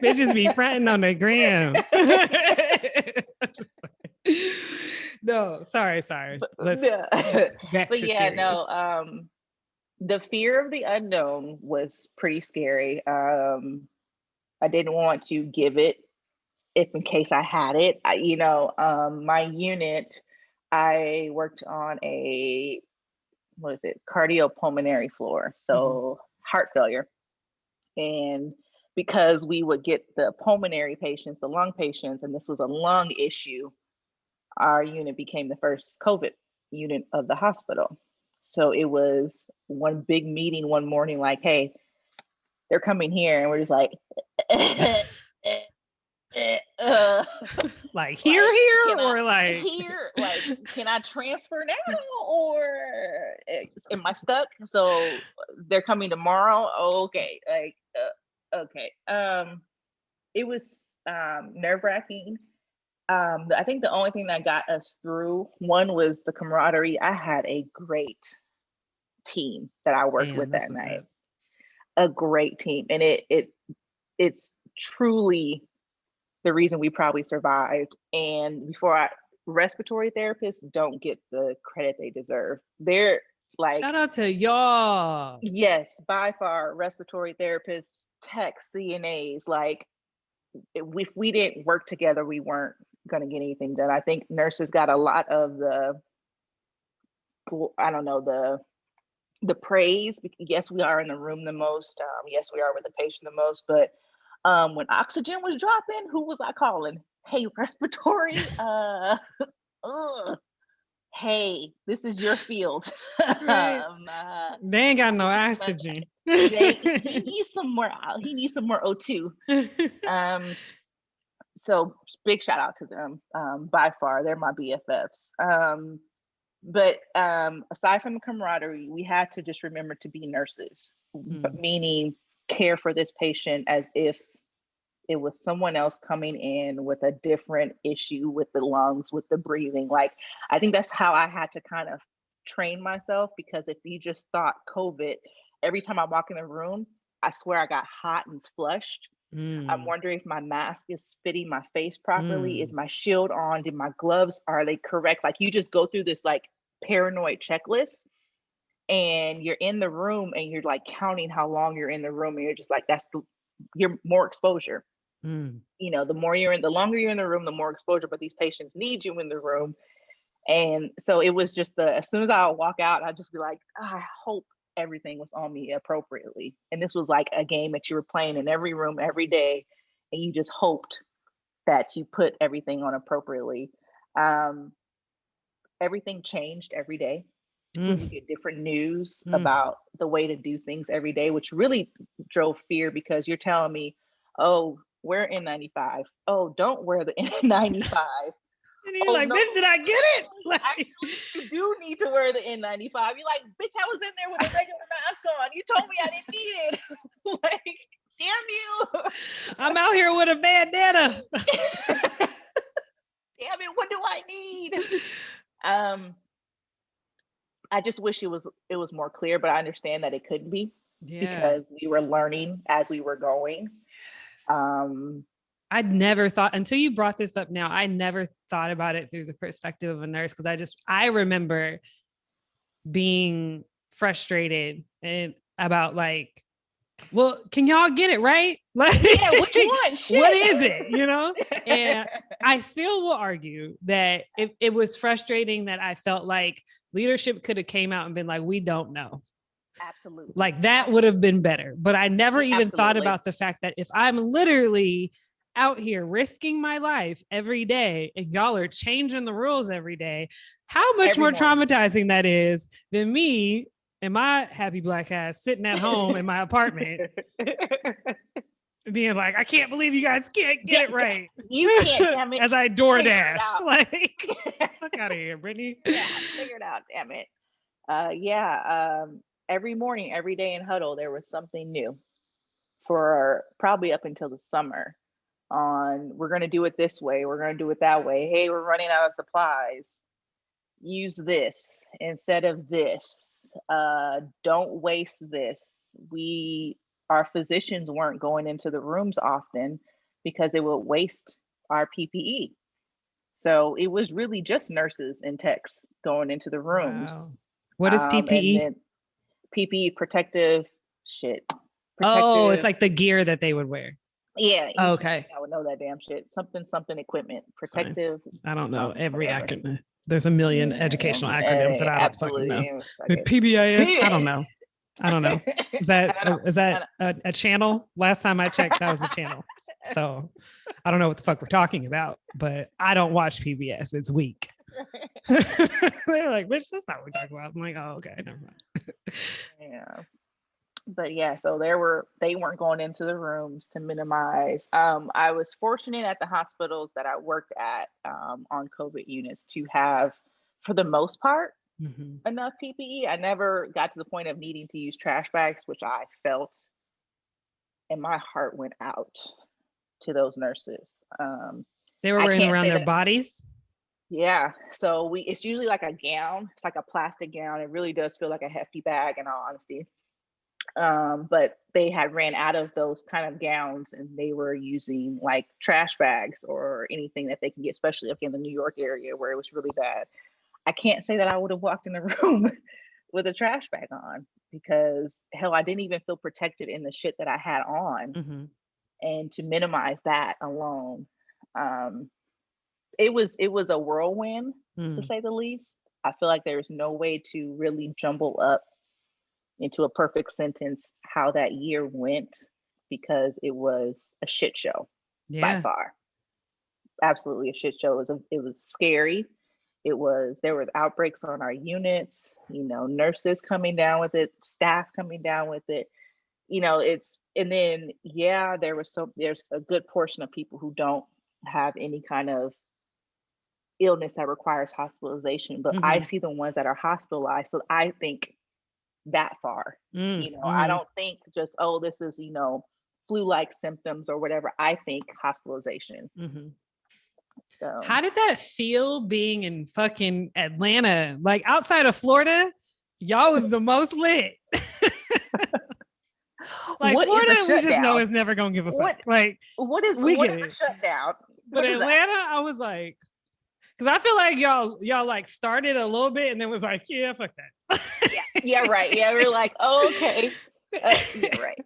S2: Bitches be fronting on the gram. No, sorry. Let's back to
S1: yeah,
S2: serious.
S1: no, the fear of the unknown was pretty scary. I didn't want to give it if in case I had it. My unit, I worked on a cardiopulmonary floor, so heart failure. And because we would get the pulmonary patients, the lung patients, and this was a lung issue, our unit became the first COVID unit of the hospital. So it was one big meeting one morning, like, hey, they're coming here. And we're just like,
S2: like here, or like
S1: here, like, can I transfer now, or am I stuck? So they're coming tomorrow. Oh, okay, like, okay. It was nerve-wracking. I think the only thing that got us through one was the camaraderie. I had a great team that I worked with that night. A great team, and it's truly the reason we probably survived. And respiratory therapists don't get the credit they deserve. They're like,
S2: shout out to y'all.
S1: Yes, by far, respiratory therapists, tech, CNAs, like, if we didn't work together, we weren't going to get anything done. I think nurses got a lot of the praise. Yes, we are in the room the most. Yes, we are with the patient the most. But when oxygen was dropping, who was I calling? Hey, respiratory. Hey, this is your field.
S2: Right. They ain't got no oxygen.
S1: He needs some more. He needs some more O2. So big shout out to them. By far, they're my BFFs. But aside from the camaraderie, we had to just remember to be nurses, meaning care for this patient as if it was someone else coming in with a different issue with the lungs, with the breathing. Like, I think that's how I had to kind of train myself, because if you just thought COVID, every time I walk in the room, I swear I got hot and flushed. I'm wondering if my mask is fitting my face properly. Is my shield on? Did my gloves, are they correct? Like, you just go through this like paranoid checklist, and you're in the room and you're like counting how long you're in the room, and you're just like, you're more exposure. The longer you're in the room, the more exposure, but these patients need you in the room. And so it was just as soon as I would walk out, I'd just be like, I hope everything was on me appropriately. And this was like a game that you were playing in every room every day, and you just hoped that you put everything on appropriately. Everything changed every day. We would get different news about the way to do things every day, which really drove fear, because you're telling me, oh, wear N95. Oh, don't wear the N95.
S2: And you're like, no, bitch, did I get it?
S1: Like, actually, you do need to wear the N95. You're like, bitch, I was in there with a regular mask on. You told me I didn't need it. Like, damn you.
S2: I'm out here with a bandana.
S1: Damn it, what do I need? I just wish it was more clear, but I understand that it couldn't be, because we were learning as we were going. Um,
S2: I'd never thought until you brought this up now. I never thought about it through the perspective of a nurse because I remember being frustrated and about like, well, can y'all get it right? Like,
S1: yeah, which one?
S2: what
S1: Shit.
S2: is it? You know? And I still will argue that it was frustrating that I felt like leadership could have came out and been like, we don't know.
S1: Absolutely.
S2: Like that would have been better. But I never even thought
S1: Absolutely.
S2: about the fact that if I'm literally out here risking my life every day and y'all are changing the rules every day, how much
S1: Every
S2: more
S1: morning.
S2: traumatizing that is than me and my happy black ass sitting at home in my apartment being like, I can't believe you guys can't get it right.
S1: You can't, damn it.
S2: As I DoorDash. Like, fuck out of here, Brittany.
S1: Yeah, figure it out, damn it. Yeah. Every morning, every day in huddle, there was something new for probably up until the summer. On we're going to do it this way, we're going to do it that way. Hey, we're running out of supplies. Use this instead of this. Don't waste this. Our physicians weren't going into the rooms often because it would waste our PPE. So it was really just nurses and techs going into the rooms.
S2: Wow. What is
S1: And
S2: PPE?
S1: then PPE, protective shit.
S2: Oh, it's
S1: Protective.
S2: like the gear that they would wear.
S1: Yeah,
S2: Oh,
S1: you
S2: okay.
S1: I would know that damn shit. Something equipment. Protective.
S2: I don't know every
S1: Whatever.
S2: acronym. There's a million
S1: Yeah,
S2: educational acronyms that I don't fucking know.
S1: absolutely.
S2: The PBIS, I don't know. I don't know. Is that
S1: I don't
S2: a channel? Last time I checked, that was a channel. So I don't know what the fuck we're talking about, but I don't watch PBS. It's weak. They're like, bitch, that's not what we're talking about. I'm like, oh, okay, never mind.
S1: Yeah. But yeah, so they weren't going into the rooms to minimize. I was fortunate at the hospitals that I worked at on COVID units to have, for the most part, enough PPE. I never got to the point of needing to use trash bags, which I felt, and my heart went out to those nurses.
S2: They were
S1: I
S2: wearing
S1: can't
S2: around
S1: say
S2: their
S1: that.
S2: bodies.
S1: Yeah, so it's usually like a gown. It's like a plastic gown. It really does feel like a hefty bag, in all honesty. But they had ran out of those kind of gowns and they were using like trash bags or anything that they can get, especially up in the New York area where it was really bad. I can't say that I would have walked in the room with a trash bag on because hell, I didn't even feel protected in the shit that I had on. And to minimize that alone, um, it was a whirlwind to say the least. I feel like there's no way to really jumble up into a perfect sentence how that year went because it was a shit show by far. Absolutely a shit show. It was scary. There was outbreaks on our units, nurses coming down with it, staff coming down with it. And then yeah, there's a good portion of people who don't have any kind of illness that requires hospitalization, but I see the ones that are hospitalized. So I think that far. I don't think just, oh, this is, flu-like symptoms or whatever. I think hospitalization. So
S2: how did that feel being in fucking Atlanta? Like outside of Florida, y'all was the most lit. Like
S1: what
S2: Florida, we just know is never gonna give a fuck. Like
S1: what is a shutdown?
S2: But Atlanta, I was like, because I feel like y'all like started a little bit and then was like, yeah, fuck that.
S1: yeah, right. Yeah, we're like, oh, okay. Yeah, right.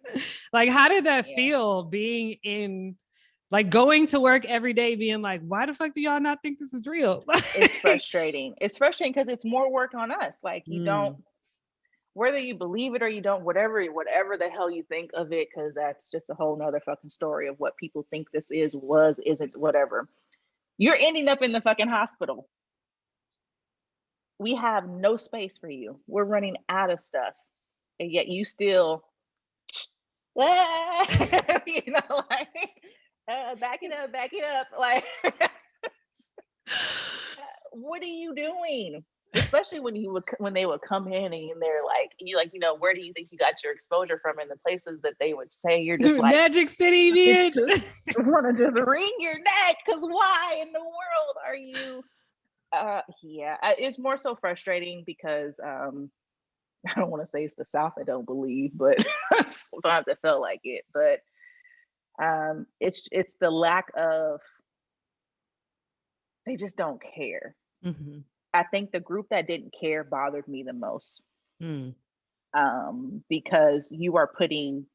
S2: Like, how did that feel being in, like, going to work every day, being like, why the fuck do y'all not think this is real?
S1: It's frustrating. It's frustrating because it's more work on us. Like, you don't, whether you believe it or you don't, whatever the hell you think of it, because that's just a whole nother fucking story of what people think this isn't, whatever. You're ending up in the fucking hospital. We have no space for you. We're running out of stuff. And yet you still, like, back it up. Like, what are you doing? Especially when they would come in and they're like, where do you think you got your exposure from? And the places that they would say, you're just like,
S2: Magic City, bitch.
S1: Want to just wring your neck because why in the world are you? It's more so frustrating because I don't want to say it's the South I don't believe, but sometimes it felt like it. But It's the lack of, they just don't care.
S2: Mm-hmm.
S1: I think the group that didn't care bothered me the most,
S2: Mm.
S1: because you are putting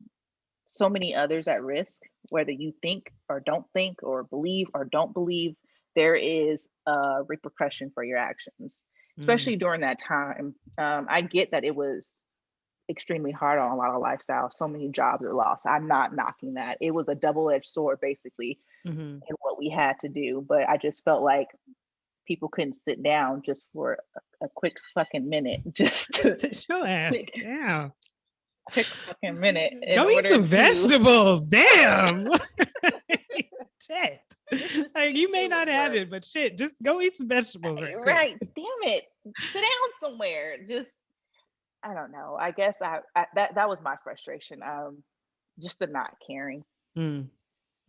S1: so many others at risk, whether you think or don't think, or believe or don't believe. There is a repercussion for your actions,
S2: Mm.
S1: especially during that time. I get that it was extremely hard on a lot of lifestyles. So many jobs are lost. I'm not knocking that. It was a double-edged sword, basically,
S2: Mm-hmm.
S1: in what we had to do. But I just felt like people couldn't sit down just for a quick fucking minute, just to
S2: Sit your ass
S1: quick,
S2: down.
S1: quick fucking minute in
S2: Go eat
S1: order
S2: some
S1: to
S2: vegetables. Damn. Shit.
S1: just to
S2: Like,
S1: see
S2: you
S1: if
S2: may
S1: it
S2: not
S1: would
S2: have
S1: work.
S2: it, but shit, just go eat some vegetables right quick.
S1: Right? Damn it! Sit down somewhere. Just, I don't know. I guess that was my frustration. Just the not caring,
S2: Mm.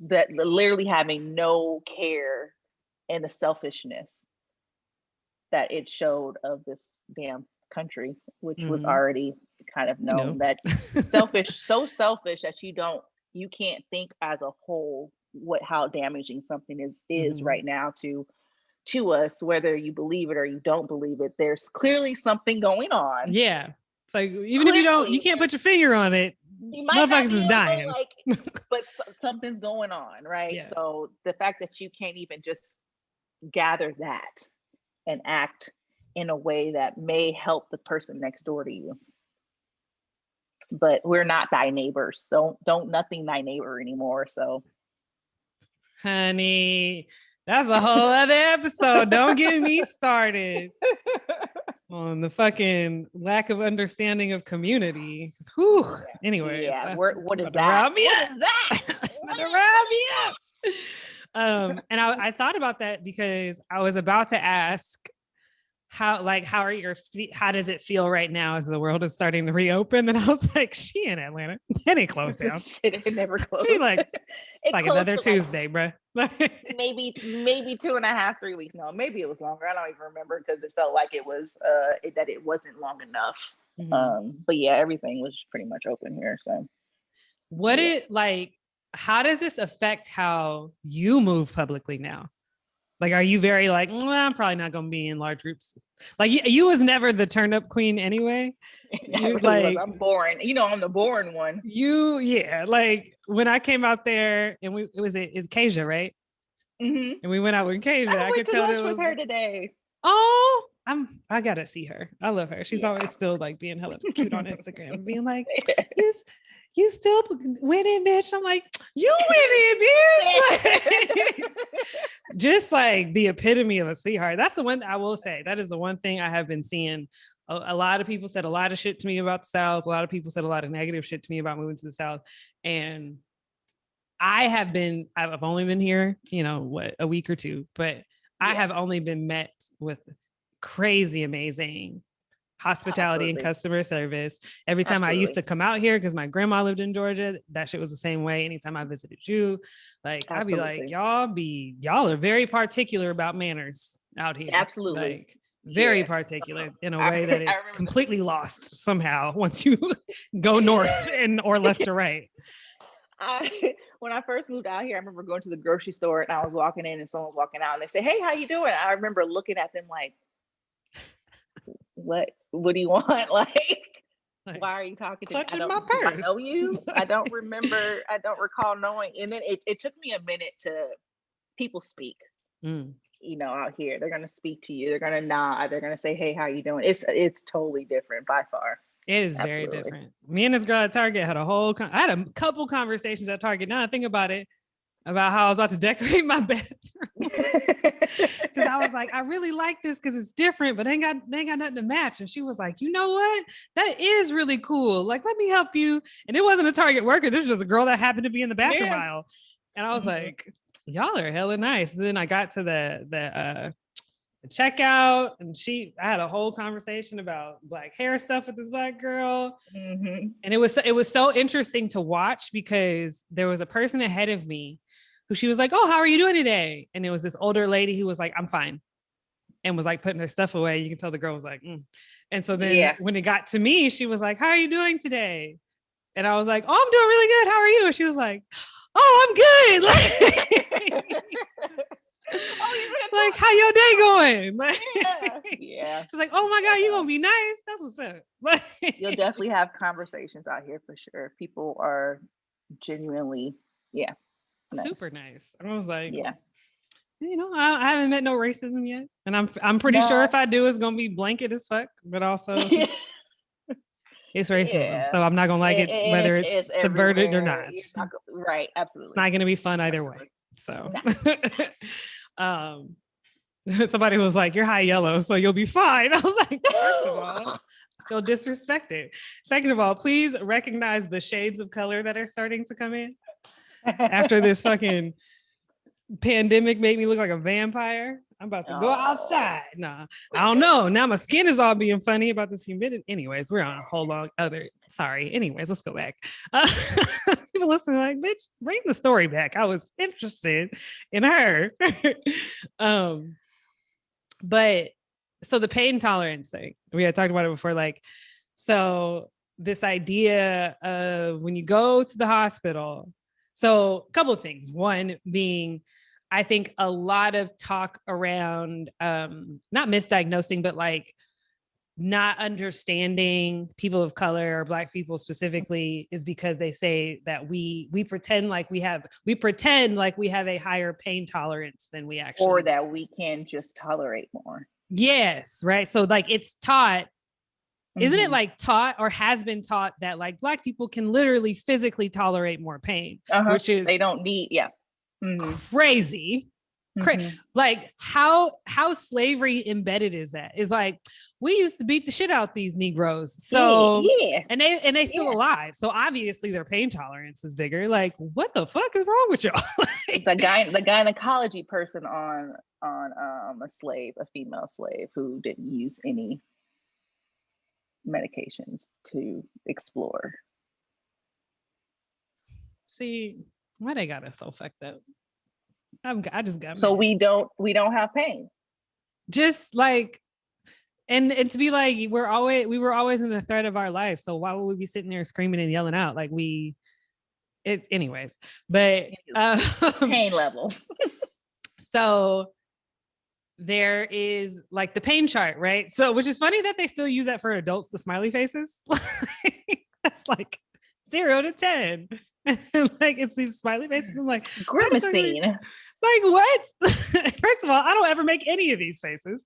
S1: that literally having no care, and the selfishness that it showed of this damn country, which was
S2: Mm-hmm.
S1: already kind of
S2: You know.
S1: known, that selfish, so selfish that you can't think as a whole what, how damaging something is
S2: Mm-hmm.
S1: right now to us, whether you believe it or you don't believe it. There's clearly something going on.
S2: Yeah. It's like, even if you
S1: Clearly,
S2: can't put your finger on it,
S1: you might not
S2: motherfuckers
S1: be
S2: is
S1: able to,
S2: dying.
S1: like, but something's going on, right?
S2: Yeah.
S1: So the fact that you can't even just gather that and act in a way that may help the person next door to you. But we're not thy neighbors. Don't nothing thy neighbor anymore. So
S2: Honey, that's a whole other episode. Don't get me started on the fucking lack of understanding of community. Whew. Anyways,
S1: yeah, what is
S2: about to
S1: that?
S2: rile me
S1: What
S2: up.
S1: is that?
S2: About to rile me up. And I thought about that because I was about to ask how how does it feel right now as the world is starting to reopen? And I was like, she in Atlanta. That ain't closed down.
S1: It never closed.
S2: She like, it's
S1: it
S2: like another
S1: to
S2: Tuesday, bro.
S1: maybe 2.5, 3 weeks. No, maybe it was longer. I don't even remember, because it felt like it was that it wasn't long enough.
S2: Mm-hmm.
S1: But yeah, everything was pretty much open here. So
S2: What
S1: yeah.
S2: it like, how does this affect how you move publicly now? Like, are you very like, I'm probably not going to be in large groups? Like, you was never the turn up queen anyway.
S1: I
S2: You
S1: really was.
S2: like,
S1: I'm boring. I'm the boring one.
S2: yeah. Like, when I came out there and it's Kasia, right?
S1: Mm-hmm.
S2: And we went out with Kasia.
S1: I
S2: I
S1: went
S2: could
S1: to
S2: tell
S1: lunch
S2: there
S1: with
S2: was,
S1: her today.
S2: oh, I gotta see her. I love her. She's
S1: Yeah.
S2: always still like being hella cute on Instagram, being like, you still winning, bitch. I'm like, you winning, bitch. Just like the epitome of a sweetheart. That's the one I will say. That is the one thing I have been seeing. A lot of people said a lot of shit to me about the South. A lot of people said a lot of negative shit to me about moving to the South. And I've only been here, a week or two, but I have only been met with crazy amazing hospitality and customer service. Every time I used to come out here, because my grandma lived in Georgia, that shit was the same way. Anytime I visited you, like, I'd be like, y'all are very particular about manners out here.
S1: Absolutely.
S2: Like, very particular in a way that is completely lost somehow once you go north or left to right.
S1: When I first moved out here, I remember going to the grocery store and I was walking in and someone was walking out and they say, "Hey, how you doing?" I remember looking at them like, what do you want? Like, why are you talking to me? I know you. I don't remember. I don't recall knowing. And then it took me a minute to, people speak. Out here, they're gonna speak to you. They're gonna nod. They're gonna say, "Hey, how you doing?" It's totally different by far.
S2: It is very different. Me and this girl at Target had I had a couple conversations at Target. Now I think about it, about how I was about to decorate my bathroom. Because I was like, I really like this because it's different, but they ain't got nothing to match. And she was like, you know what? That is really cool. Like, let me help you. And it wasn't a Target worker. This was just a girl that happened to be in the bathroom aisle. And I was like, y'all are hella nice. And then I got to the checkout, and I had a whole conversation about black hair stuff with this black girl. And it was so interesting to watch, because there was a person ahead of me who, she was like, "Oh, how are you doing today?" And it was this older lady who was like, "I'm fine," and was like putting her stuff away. You can tell the girl was like, And so then when it got to me, she was like, "How are you doing today?" And I was like, "Oh, I'm doing really good. How are you?" And she was like, oh, I'm good. Like, how your day going? Like,
S1: yeah.
S2: It's like, oh my God, you gonna be nice. That's what's up. Like,
S1: You'll definitely have conversations out here for sure. People are genuinely, yeah, nice.
S2: Super nice. I was like,
S1: yeah.
S2: I haven't met no racism yet, and I'm pretty sure if I do, it's gonna be blanket as fuck. But also, it's racism, so I'm not gonna like it whether it's subverted or not.
S1: Right, absolutely.
S2: It's not gonna be fun either way. So, somebody was like, "You're high yellow, so you'll be fine." I was like, first of all, I feel disrespected. Second of all, please recognize the shades of color that are starting to come in after this fucking pandemic made me look like a vampire. I'm about to go outside. Nah, I don't know. Now my skin is all being funny about this humidity. Anyways, we're on a whole long other. Sorry. Anyways, let's go back. People listening like, bitch, bring the story back. I was interested in her. But so the pain tolerance thing, we had talked about it before. Like, so this idea of when you go to the hospital. So a couple of things. One being, I think a lot of talk around not misdiagnosing, but like not understanding people of color or Black people specifically is because they say that we pretend like we have a higher pain tolerance than we actually,
S1: or that we can just tolerate more.
S2: Yes, right. So like it's taught. Isn't it like taught or has been taught that like Black people can literally physically tolerate more pain, which is
S1: they don't need,
S2: crazy. Like how slavery embedded is that? Is like we used to beat the shit out these Negroes. So and they still alive. So obviously their pain tolerance is bigger. Like what the fuck is wrong with y'all?
S1: the gynecology person on a female slave who didn't use any medications to explore.
S2: See, why they got us so fucked up? I just got
S1: so
S2: mad.
S1: we don't have pain.
S2: Just like and to be like we were always in the thread of our life. So why would we be sitting there screaming and yelling out like anyways? But
S1: pain levels.
S2: So there is like the pain chart, right? So which is funny that they still use that for adults, the smiley faces. That's like 0 to 10. Like it's these smiley faces. I'm like
S1: grimacing.
S2: Like what? First of all, I don't ever make any of these faces.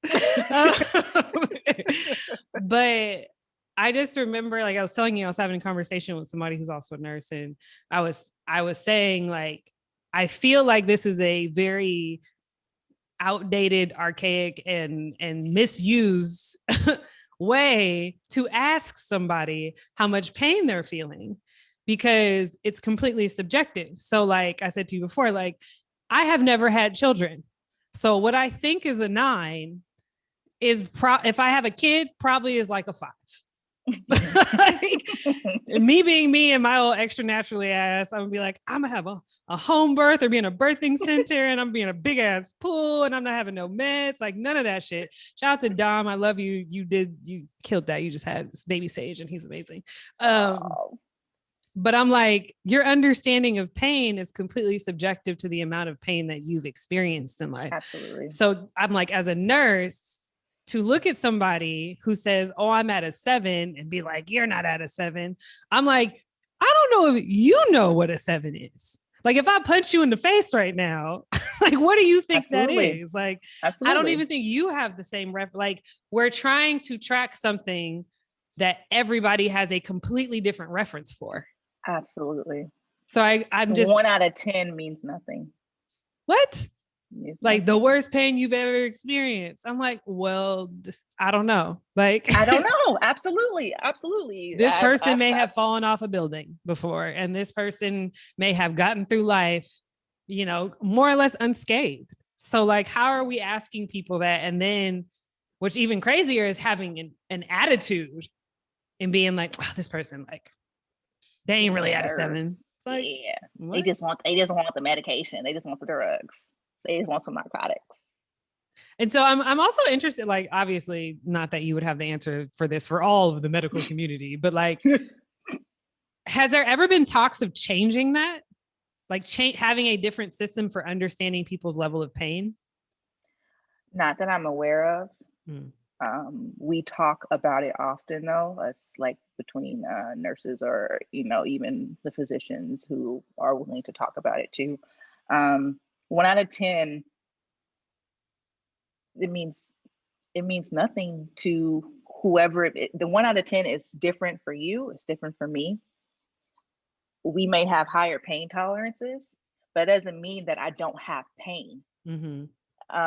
S2: But I just remember, like I was telling you, I was having a conversation with somebody who's also a nurse, and I was saying like I feel like this is a very outdated, archaic, and misused way to ask somebody how much pain they're feeling, because it's completely subjective. So like I said to you before, like I have never had children. So what I think is a 9 is if I have a kid, probably is like a 5. Like, me being me and my old extra naturally ass, I'm gonna be like, I'm gonna have a home birth or be in a birthing center, and I'm being a big ass pool, and I'm not having no meds, like none of that shit. Shout out to Dom, I love you. You killed that. You just had baby Sage, and he's amazing. But I'm like, your understanding of pain is completely subjective to the amount of pain that you've experienced in life.
S1: Absolutely.
S2: So I'm like, as a nurse, to look at somebody who says, oh, I'm at a 7 and be like, you're not at a 7. I'm like, I don't know if you know what a 7 is. Like if I punch you in the face right now, like, what do you think that is? Like, I don't even think you have the same like we're trying to track something that everybody has a completely different reference for.
S1: Absolutely.
S2: So I'm just
S1: 1 out of 10 means nothing.
S2: What? Like the worst pain you've ever experienced. I'm like, well, I don't know. Like,
S1: I don't know. Absolutely.
S2: This person may have fallen off a building before, and this person may have gotten through life, more or less unscathed. So like, how are we asking people that? And then what's even crazier is having an attitude and being like, oh, this person, like, they ain't really at a 7. It's like,
S1: what? They just want the medication. They just want the drugs. They just want some narcotics.
S2: And so I'm also interested, like, obviously not that you would have the answer for this for all of the medical community, but like, has there ever been talks of changing that? Like having a different system for understanding people's level of pain?
S1: Not that I'm aware of.
S2: Hmm.
S1: We talk about it often, though. It's like between nurses or even the physicians who are willing to talk about it too. 1 out of 10, it means nothing to whoever. The 1 out of 10 is different for you. It's different for me. We may have higher pain tolerances, but it doesn't mean that I don't have pain.
S2: Mm-hmm.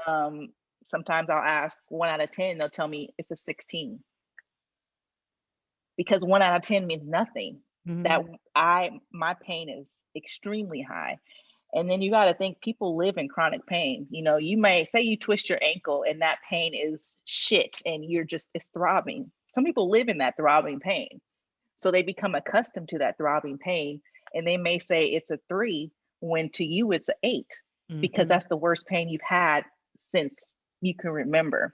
S1: Um, Sometimes I'll ask 1 out of 10, they'll tell me it's a 16 because 1 out of 10 means nothing. That
S2: Mm-hmm.
S1: my pain is extremely high. And then you got to think people live in chronic pain. You may say you twist your ankle and that pain is shit and it's throbbing. Some people live in that throbbing pain. So they become accustomed to that throbbing pain and they may say it's a 3 when to you it's an 8 because
S2: Mm-hmm.
S1: that's the worst pain you've had since you can remember.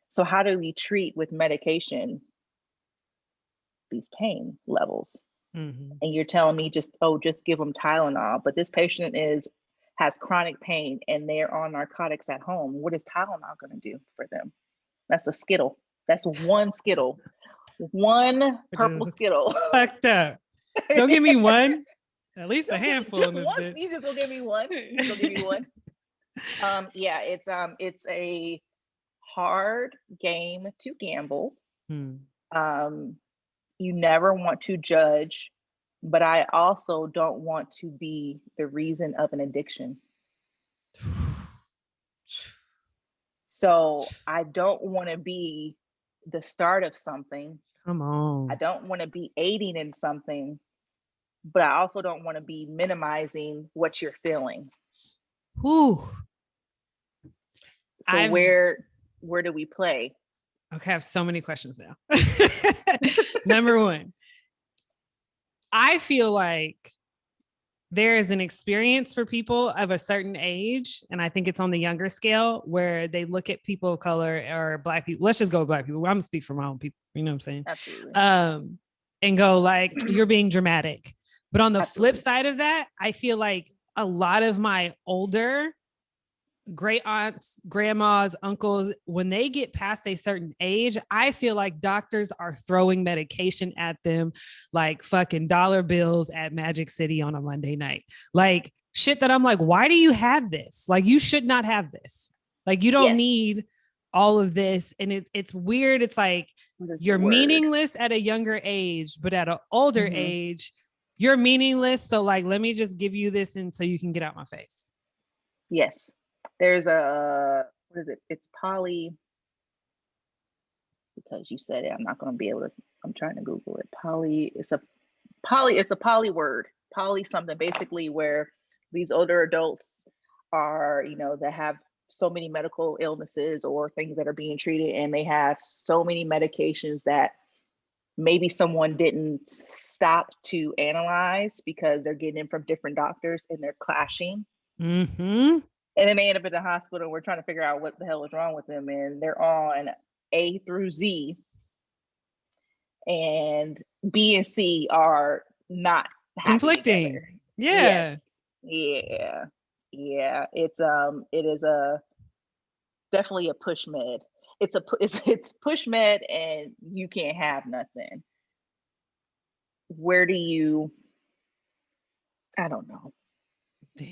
S1: So how do we treat with medication these pain levels?
S2: Mm-hmm.
S1: And you're telling me just give them Tylenol, but this patient has chronic pain and they're on narcotics at home. What is Tylenol going to do for them? That's a Skittle. That's one Skittle, one
S2: Which
S1: purple
S2: is
S1: Skittle.
S2: fucked up. Don't give me one. At least a
S1: Don't give me
S2: handful in
S1: just
S2: this
S1: one.
S2: bitch.
S1: You just gonna give me one. You just gonna give me one. Yeah, it's a hard game to gamble.
S2: Hmm.
S1: Um, you never want to judge, but I also don't want to be the reason of an addiction. So I don't want to be the start of something.
S2: Come
S1: I
S2: on.
S1: don't want to be aiding in something, but I also don't want to be minimizing what you're feeling.
S2: Whew.
S1: So
S2: I've
S1: where do we play?
S2: Okay, I have so many questions now. Number one, I feel like there is an experience for people of a certain age, and I think it's on the younger scale where they look at people of color or black people. Let's just go with black people. I'm gonna speak for my own people. You know what I'm saying?
S1: Absolutely.
S2: And go like, you're being dramatic. But on the flip
S1: Absolutely.
S2: side of that, I feel like a lot of my older great aunts, grandmas, uncles, when they get past a certain age, I feel like doctors are throwing medication at them like fucking dollar bills at Magic City on a Monday night. Like shit that I'm like, why do you have this? Like, you should not have this. Like, you don't
S1: Yes.
S2: need all of this. And it's weird. It's like
S1: What is the
S2: you're
S1: word?
S2: meaningless at a younger age, but at an older
S1: Mm-hmm.
S2: age, you're meaningless. So, like, let me just give you this and so you can get out my face.
S1: Yes. There's a what is it? It's poly because you said it. I'm not going to be able to. I'm trying to Google it. Poly. It's a poly word. Poly something basically where these older adults are that have so many medical illnesses or things that are being treated, and they have so many medications that maybe someone didn't stop to analyze because they're getting them from different doctors and they're clashing.
S2: Mm-hmm.
S1: And then they end up in the hospital. We're trying to figure out what the hell is wrong with them. And they're on A through Z, and B and C are not happy together.
S2: Conflicting. Yeah.
S1: Yes. Yeah. Yeah. It is a definitely a push med. It's push med and you can't have nothing. Where do you I don't know.
S2: Damn.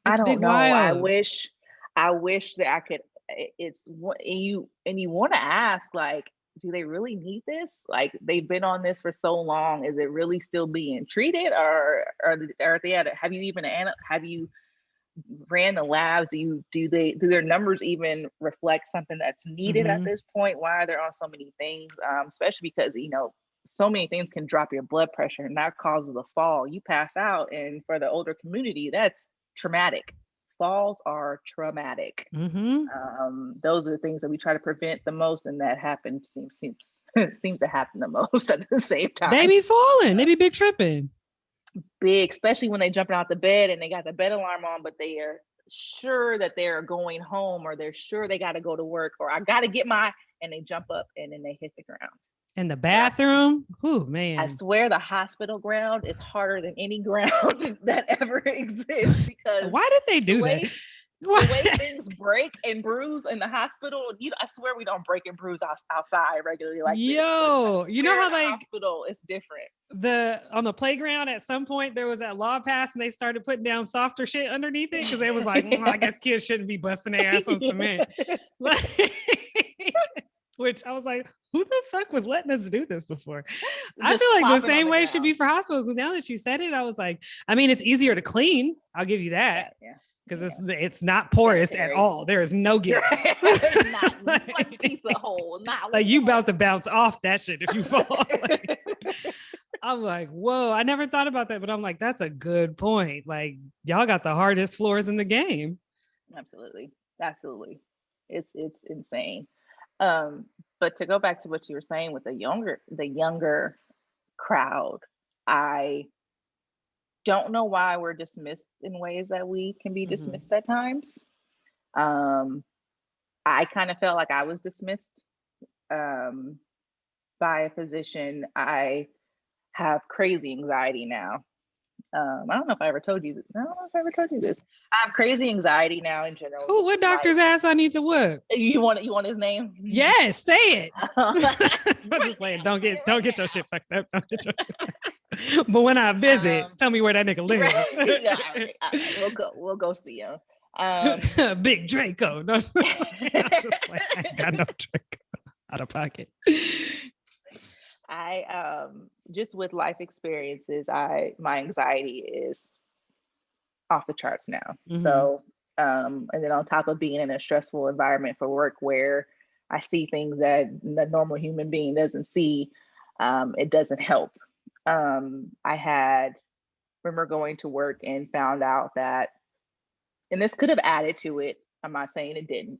S1: I
S2: It's big
S1: don't know. I
S2: wild.
S1: wish I wish that I could it's what and you want to ask like do they really need this? Like they've been on this for so long. Is it really still being treated, or are they at? Have you even have you ran the labs? Do their numbers even reflect something that's needed at
S2: Mm-hmm.
S1: this point? Why are there on so many things? Especially because so many things can drop your blood pressure and that causes a fall. You pass out, and for the older community, that's traumatic. Falls are traumatic.
S2: Mm-hmm.
S1: Those are the things that we try to prevent the most, and that happens seems to happen the most at the same
S2: They
S1: time.
S2: be falling. They be big tripping.
S1: Big, especially when they jumping out the bed and they got the bed alarm on, but they are sure that they're going home, or they're sure they got to go to work, or I got to get my, and they jump up and then they hit the ground.
S2: In the
S1: And
S2: bathroom? Oh
S1: I
S2: man.
S1: swear the hospital ground is harder than any ground that ever exists, because
S2: Why did they
S1: the
S2: do that?
S1: way the way things break and bruise in the hospital, I swear we don't break and bruise outside regularly like this, but I
S2: Yo, you know
S1: swear in
S2: how
S1: the
S2: like
S1: hospital it's different.
S2: on the playground at some point there was that law passed and they started putting down softer shit underneath it because it was like, I guess kids shouldn't be busting their ass on cement. Like, which I was like, who the fuck was letting us do this before? I
S1: Just
S2: feel like the
S1: plopping on
S2: same
S1: the
S2: way should be
S1: ground.
S2: for hospitals. Because now that you said it, I was like, I mean, it's easier to clean. I'll give you
S1: Yeah,
S2: that
S1: yeah,
S2: because
S1: yeah.
S2: it's not porous at
S1: Sanitary.
S2: all. There is no give.
S1: There's not one piece of
S2: like,
S1: hole, not
S2: like you about
S1: one.
S2: to bounce off that shit if you fall. Like, I'm like, whoa, I never thought about that, but I'm like, that's a good point. Like, y'all got the hardest floors in the game.
S1: Absolutely, absolutely, it's insane. Um, but to go back to what you were saying with the younger crowd, I don't know why we're dismissed in ways that we can be
S2: Mm-hmm.
S1: dismissed at times. Um, I kind of felt like I was dismissed um, by a physician. I have crazy anxiety now. I don't know if I ever told you. I don't know if I ever told you this. I have crazy anxiety now in general,
S2: Who?
S1: just
S2: What
S1: with life.
S2: doctor's ass I need to whoop?
S1: You want his name?
S2: Yes, say it. I'm
S1: Right
S2: just playing.
S1: now.
S2: Don't
S1: Say
S2: get
S1: it
S2: don't
S1: right
S2: get your shit fucked up. Don't get your shit fucked up. But when I visit,
S1: now.
S2: tell me where that nigga lives.
S1: Right. All right. We'll go see him. Um,
S2: Big Draco. No, I'm just playing. I ain't got no Draco out of pocket.
S1: I just with life experiences, my anxiety is off the charts now.
S2: Mm-hmm.
S1: So and then on top of being in a stressful environment for work where I see things that the normal human being doesn't see, it doesn't help. I had remember going to work and found out that, and this could have added to it. I'm not saying it didn't.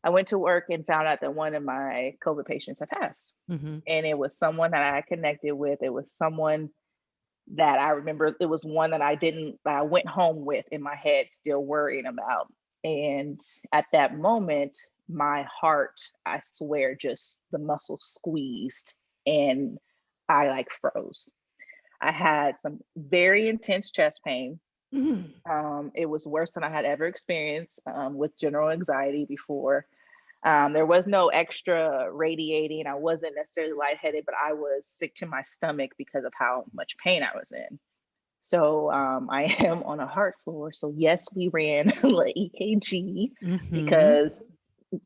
S1: I went to work and found out that one of my COVID patients had passed.
S2: Mm-hmm.
S1: And it was someone that I connected with. It was someone that I remember. It was one that I went home with in my head, still worrying about. And at that moment, my heart, I swear, just the muscle squeezed and I like froze. I had some very intense chest pain.
S2: Mm-hmm.
S1: It was worse than I had ever experienced with general anxiety before. There was no extra radiating. I wasn't necessarily lightheaded, but I was sick to my stomach because of how much pain I was in. So I am on a heart floor. So yes, we ran the EKG
S2: Mm-hmm.
S1: because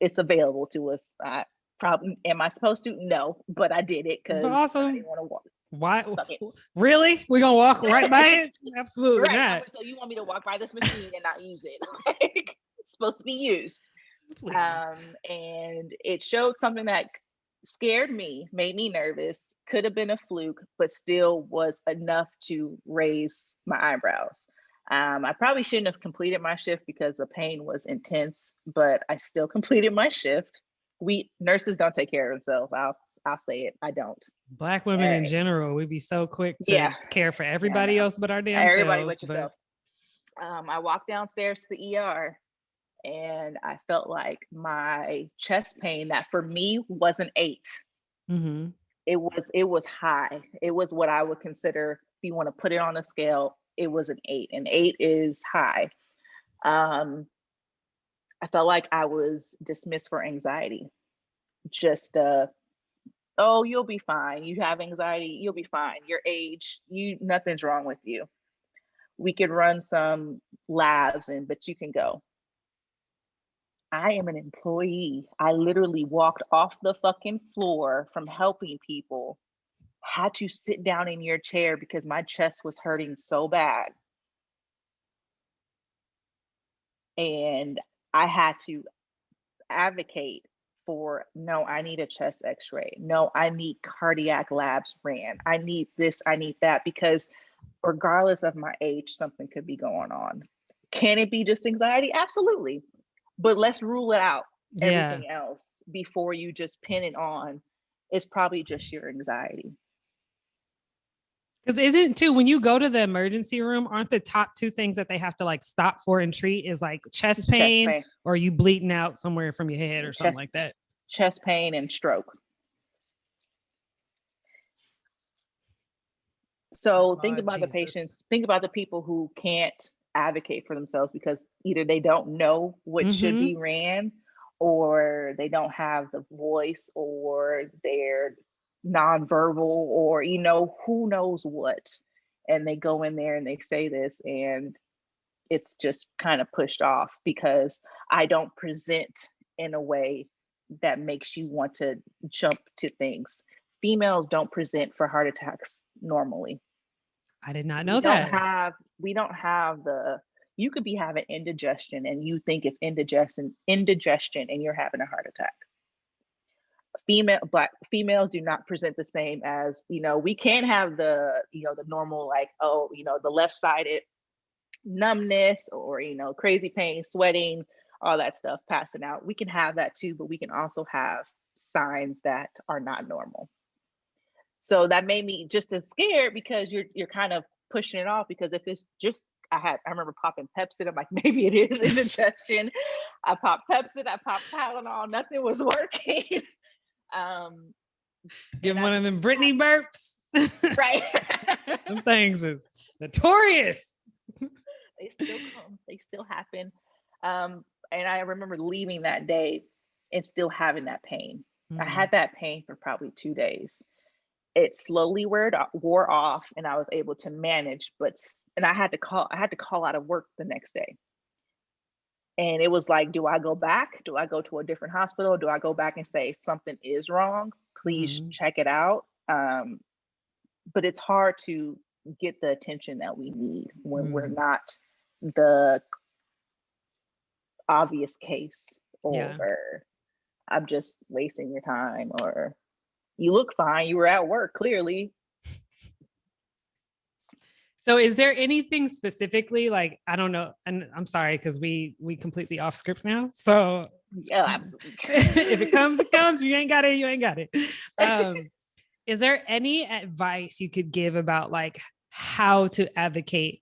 S1: it's available to us. I probably am I supposed to? No, but I did it
S2: But
S1: because I
S2: also,
S1: didn't want to walk.
S2: why?
S1: Fuck it.
S2: Really? We're gonna walk right by it? Absolutely
S1: Right.
S2: not.
S1: So you want me to walk by this machine and not use it? Like, it's supposed to be used.
S2: Please.
S1: And it showed something that scared me, made me nervous, could have been a fluke, but still was enough to raise my eyebrows. I probably shouldn't have completed my shift because the pain was intense, but I still completed my shift. We nurses don't take care of themselves. I'll say it. I don't.
S2: Black women in
S1: Uh,
S2: general, we'd be so quick to
S1: yeah,
S2: care for
S1: yeah, I
S2: everybody
S1: know.
S2: else but our damn
S1: Everybody
S2: selves.
S1: but
S2: But
S1: yourself. I walked downstairs to the ER and I felt like my chest pain that for me was an 8.
S2: mm-hmm.
S1: It was high. It was what I would consider, if you want to put it on a scale, it was an 8. An 8 is high. Um, I felt like I was dismissed for anxiety. Just oh, you'll be fine. You have anxiety, you'll be fine. Your age, nothing's wrong with you. We could run some labs and but you can go. I am an employee. I literally walked off the fucking floor from helping people, had to sit down in your chair because my chest was hurting so bad. And I had to advocate for no, I need a chest x ray. No, I need cardiac labs ran. I need this, I need that, because regardless of my age, something could be going on. Can it be just anxiety? Absolutely. But let's rule it out.
S2: Yeah.
S1: Everything else before you just pin it on, it's probably just your anxiety.
S2: Because isn't too when you go to the emergency room, aren't the top two things that they have to like stop for and treat is like chest
S1: It's chest
S2: pain
S1: pain,
S2: or you bleeding out somewhere from your head or something
S1: chest
S2: like that?
S1: chest pain and stroke. So think
S2: Oh,
S1: about the
S2: Jesus.
S1: patients, think about the people who can't advocate for themselves because either they don't know what should
S2: Mm-hmm.
S1: be ran, or they don't have the voice, or they're nonverbal, or who knows what. And they go in there and they say this, and it's just kind of pushed off because I don't present in a way that makes you want to jump to things. Females don't present for heart attacks normally.
S2: I did not
S1: we
S2: know
S1: don't
S2: that.
S1: have we don't have the You could be having indigestion and you think it's indigestion and you're having a heart attack. Black females do not present the same as, we can't have the normal, like, oh, the left sided numbness, or crazy pain, sweating, all that stuff, passing out. We can have that too, but we can also have signs that are not normal. So that made me just as scared because you're kind of pushing it off, because if it's just, I remember popping Pepsid. I'm like, maybe it is indigestion. I popped Pepsid, I popped Tylenol, nothing was working. um
S2: Give
S1: and
S2: one
S1: I
S2: of them Britney burps.
S1: right.
S2: Them things is notorious.
S1: They still come, they still happen. And I remember leaving that day and still having that pain. I
S2: Mm.
S1: had that pain for probably 2 days. It slowly wore off, and I was able to manage, and I had to call out of work the next day. And it was like, do I go back? Do I go to a different hospital? Do I go back and say something is wrong? Please
S2: Mm.
S1: check it out. But it's hard to get the attention that we need when we're
S2: Mm.
S1: not the obvious case,
S2: Yeah.
S1: or I'm just wasting your time, or you look fine, you were at work clearly.
S2: So is there anything specifically, like, I don't know, and I'm sorry because we completely off script now. So
S1: Yeah, absolutely.
S2: if it comes, it comes. You ain't got it, you ain't got it. Is there any advice you could give about like how to advocate,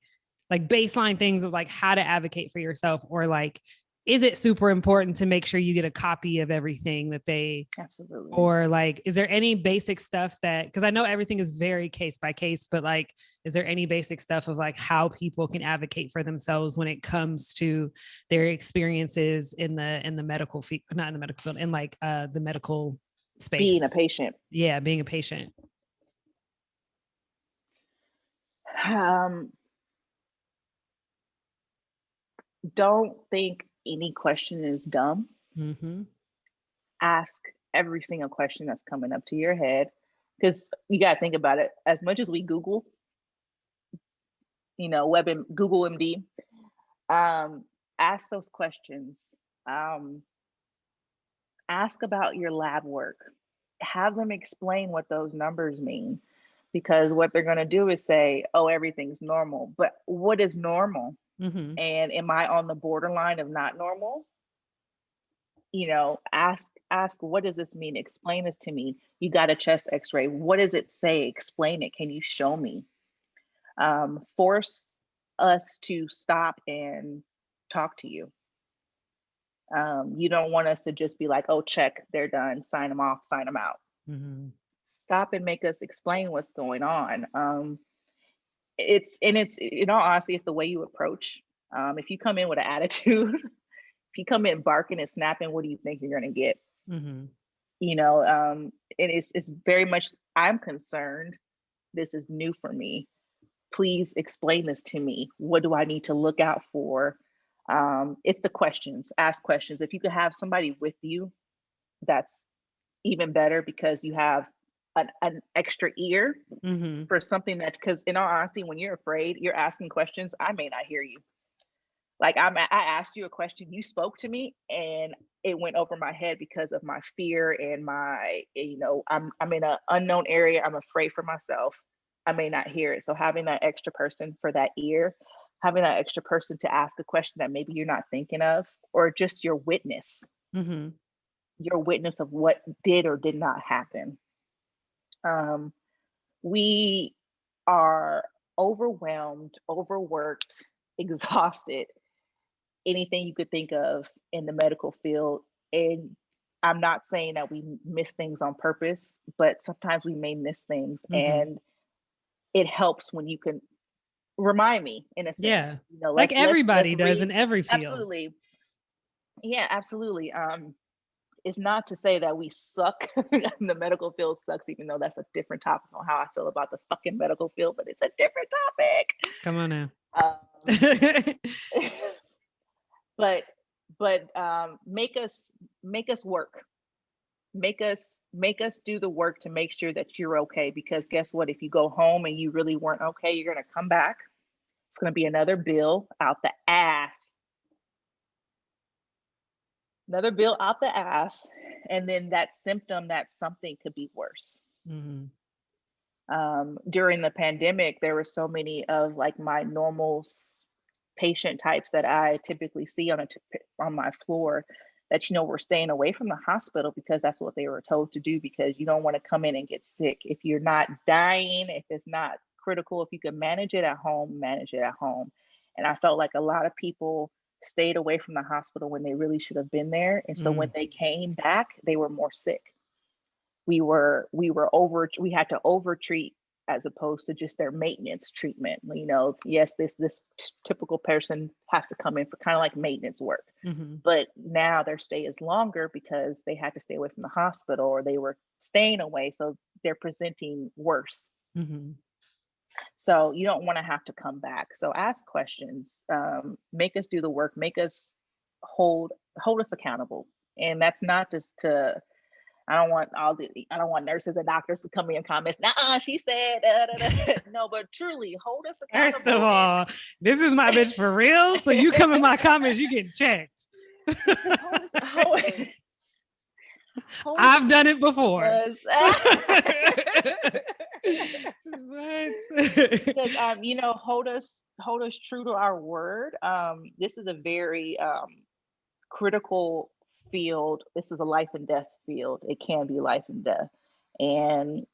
S2: like baseline things of like how to advocate for yourself, or like, is it super important to make sure you get a copy of everything that they,
S1: Absolutely.
S2: or like, is there any basic stuff that, because I know everything is very case by case, but like, is there any basic stuff of like how people can advocate for themselves when it comes to their experiences in the medical field, not in the medical field, in like the medical space?
S1: Being a patient.
S2: Yeah, being a patient.
S1: Um, don't think any question is dumb.
S2: Mm-hmm.
S1: Ask every single question that's coming up to your head, because you got to think about it. As much as we Google, web and Google MD, um, ask those questions. Um, ask about your lab work. Have them explain what those numbers mean, because what they're going to do is say, oh, everything's normal. But what is normal?
S2: Mm-hmm.
S1: And am I on the borderline of not normal? Ask, what does this mean? Explain this to me. You got a chest x-ray. What does it say? Explain it. Can you show me? Force us to stop and talk to you. You don't want us to just be like, oh, check, they're done, sign them off, sign them out.
S2: Mm-hmm.
S1: Stop and make us explain what's going on. It's in all honesty, it's the way you approach. If you come in with an attitude, if you come in barking and snapping, what do you think you're going to get?
S2: Mm-hmm.
S1: It's very much, I'm concerned. This is new for me. Please explain this to me. What do I need to look out for? It's the questions. Ask questions. If you could have somebody with you, that's even better, because you have an extra ear
S2: Mm-hmm.
S1: for something that, because in all honesty, when you're afraid, you're asking questions, I may not hear you. Like, I asked you a question, you spoke to me, and it went over my head because of my fear and I'm in an unknown area. I'm afraid for myself. I may not hear it. So having that extra person for that ear, having that extra person to ask a question that maybe you're not thinking of, or just
S2: Mm-hmm.
S1: your witness of what did or did not happen. Um, we are overwhelmed, overworked, exhausted, anything you could think of in the medical field. And I'm not saying that we miss things on purpose, but sometimes we may miss things.
S2: Mm-hmm.
S1: And it helps when you can remind me in a sense,
S2: Yeah.
S1: you know,
S2: Like
S1: let's
S2: everybody does
S1: read.
S2: in every field.
S1: Absolutely. Yeah, absolutely. It's not to say that we suck. The medical field sucks, even though that's a different topic on how I feel about the fucking medical field, but it's a different topic.
S2: Come on now.
S1: Um, but make us work. Make us do the work to make sure that you're okay. Because guess what? If you go home and you really weren't okay, you're gonna come back. It's gonna be another bill out the ass. Another bill out the ass. And then that symptom, that something could be worse. Mm-hmm. During the pandemic, there were so many of like my normal patient types that I typically see on my floor that, you know, were staying away from the hospital because that's what they were told to do, because you don't want to come in and get sick. If you're not dying, if it's not critical, if you can manage it at home, manage it at home. And I felt like a lot of people stayed away from the hospital when they really should have been there. And so when they came back, they were more sick. We had to overtreat as opposed to just their maintenance treatment. You know, yes, this typical person has to come in for kind of like maintenance work, but now their stay is longer because they had to stay away from the hospital or they were staying away, so they're presenting worse. So you don't want to have to come back. So ask questions, make us do the work, make us hold us accountable. And that's not just to, I don't want nurses and doctors to come in and comments. Nah, she said, no, but truly hold us accountable.
S2: First of all, this is my bitch for real. So you come in my comments, you get checked. I've done it before.
S1: Because you know, hold us true to our word. This is a very critical field. This is a life and death field. It can be life and death, and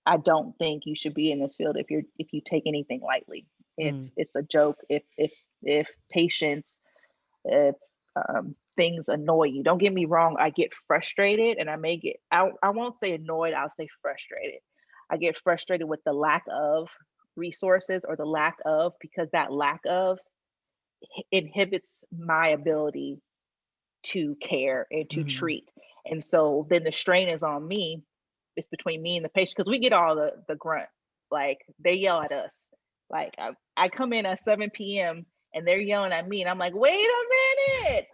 S1: I don't think you should be in this field if you take anything lightly. If it's a joke, if patients, if things annoy you. Don't get me wrong, I get frustrated, and I won't say annoyed, I'll say frustrated. I get frustrated with the lack of resources or the lack of, because that lack of inhibits my ability to care and to treat. And so then the strain is on me. It's between me and the patient, because we get all the grunt. Like, they yell at us. Like, I come in at 7 p.m. and they're yelling at me, and I'm like, wait a minute.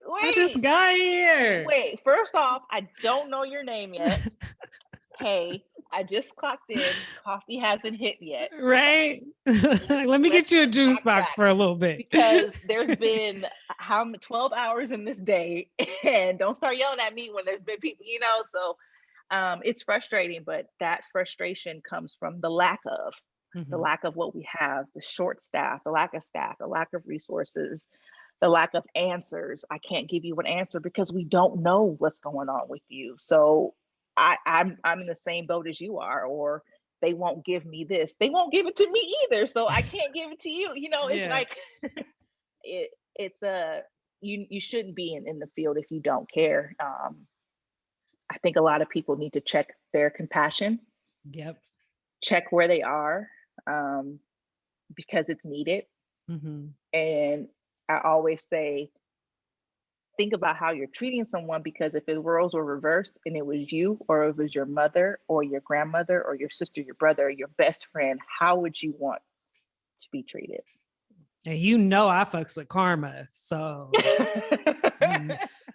S2: I just got here.
S1: Wait, first off, I don't know your name yet. Hey, I just clocked in. Coffee hasn't hit yet.
S2: Right? Let me get you a juice box for a little bit.
S1: Because there's been 12 hours in this day, and don't start yelling at me when there's been people, you know. So it's frustrating, but that frustration comes from the lack of what we have, the short staff, the lack of resources, the lack of answers. I can't give you an answer because we don't know what's going on with you. So I'm in the same boat as you are, or they won't give me this. They won't give it to me either. So I can't give it to you. You know, it's like you shouldn't be in the field if you don't care. I think a lot of people need to check their compassion.
S2: Yep.
S1: Check where they are, because it's needed. And I always say, think about how you're treating someone, because if the roles were reversed and it was you, or it was your mother or your grandmother or your sister, your brother, your best friend, how would you want to be treated?
S2: And you know I fucks with karma, so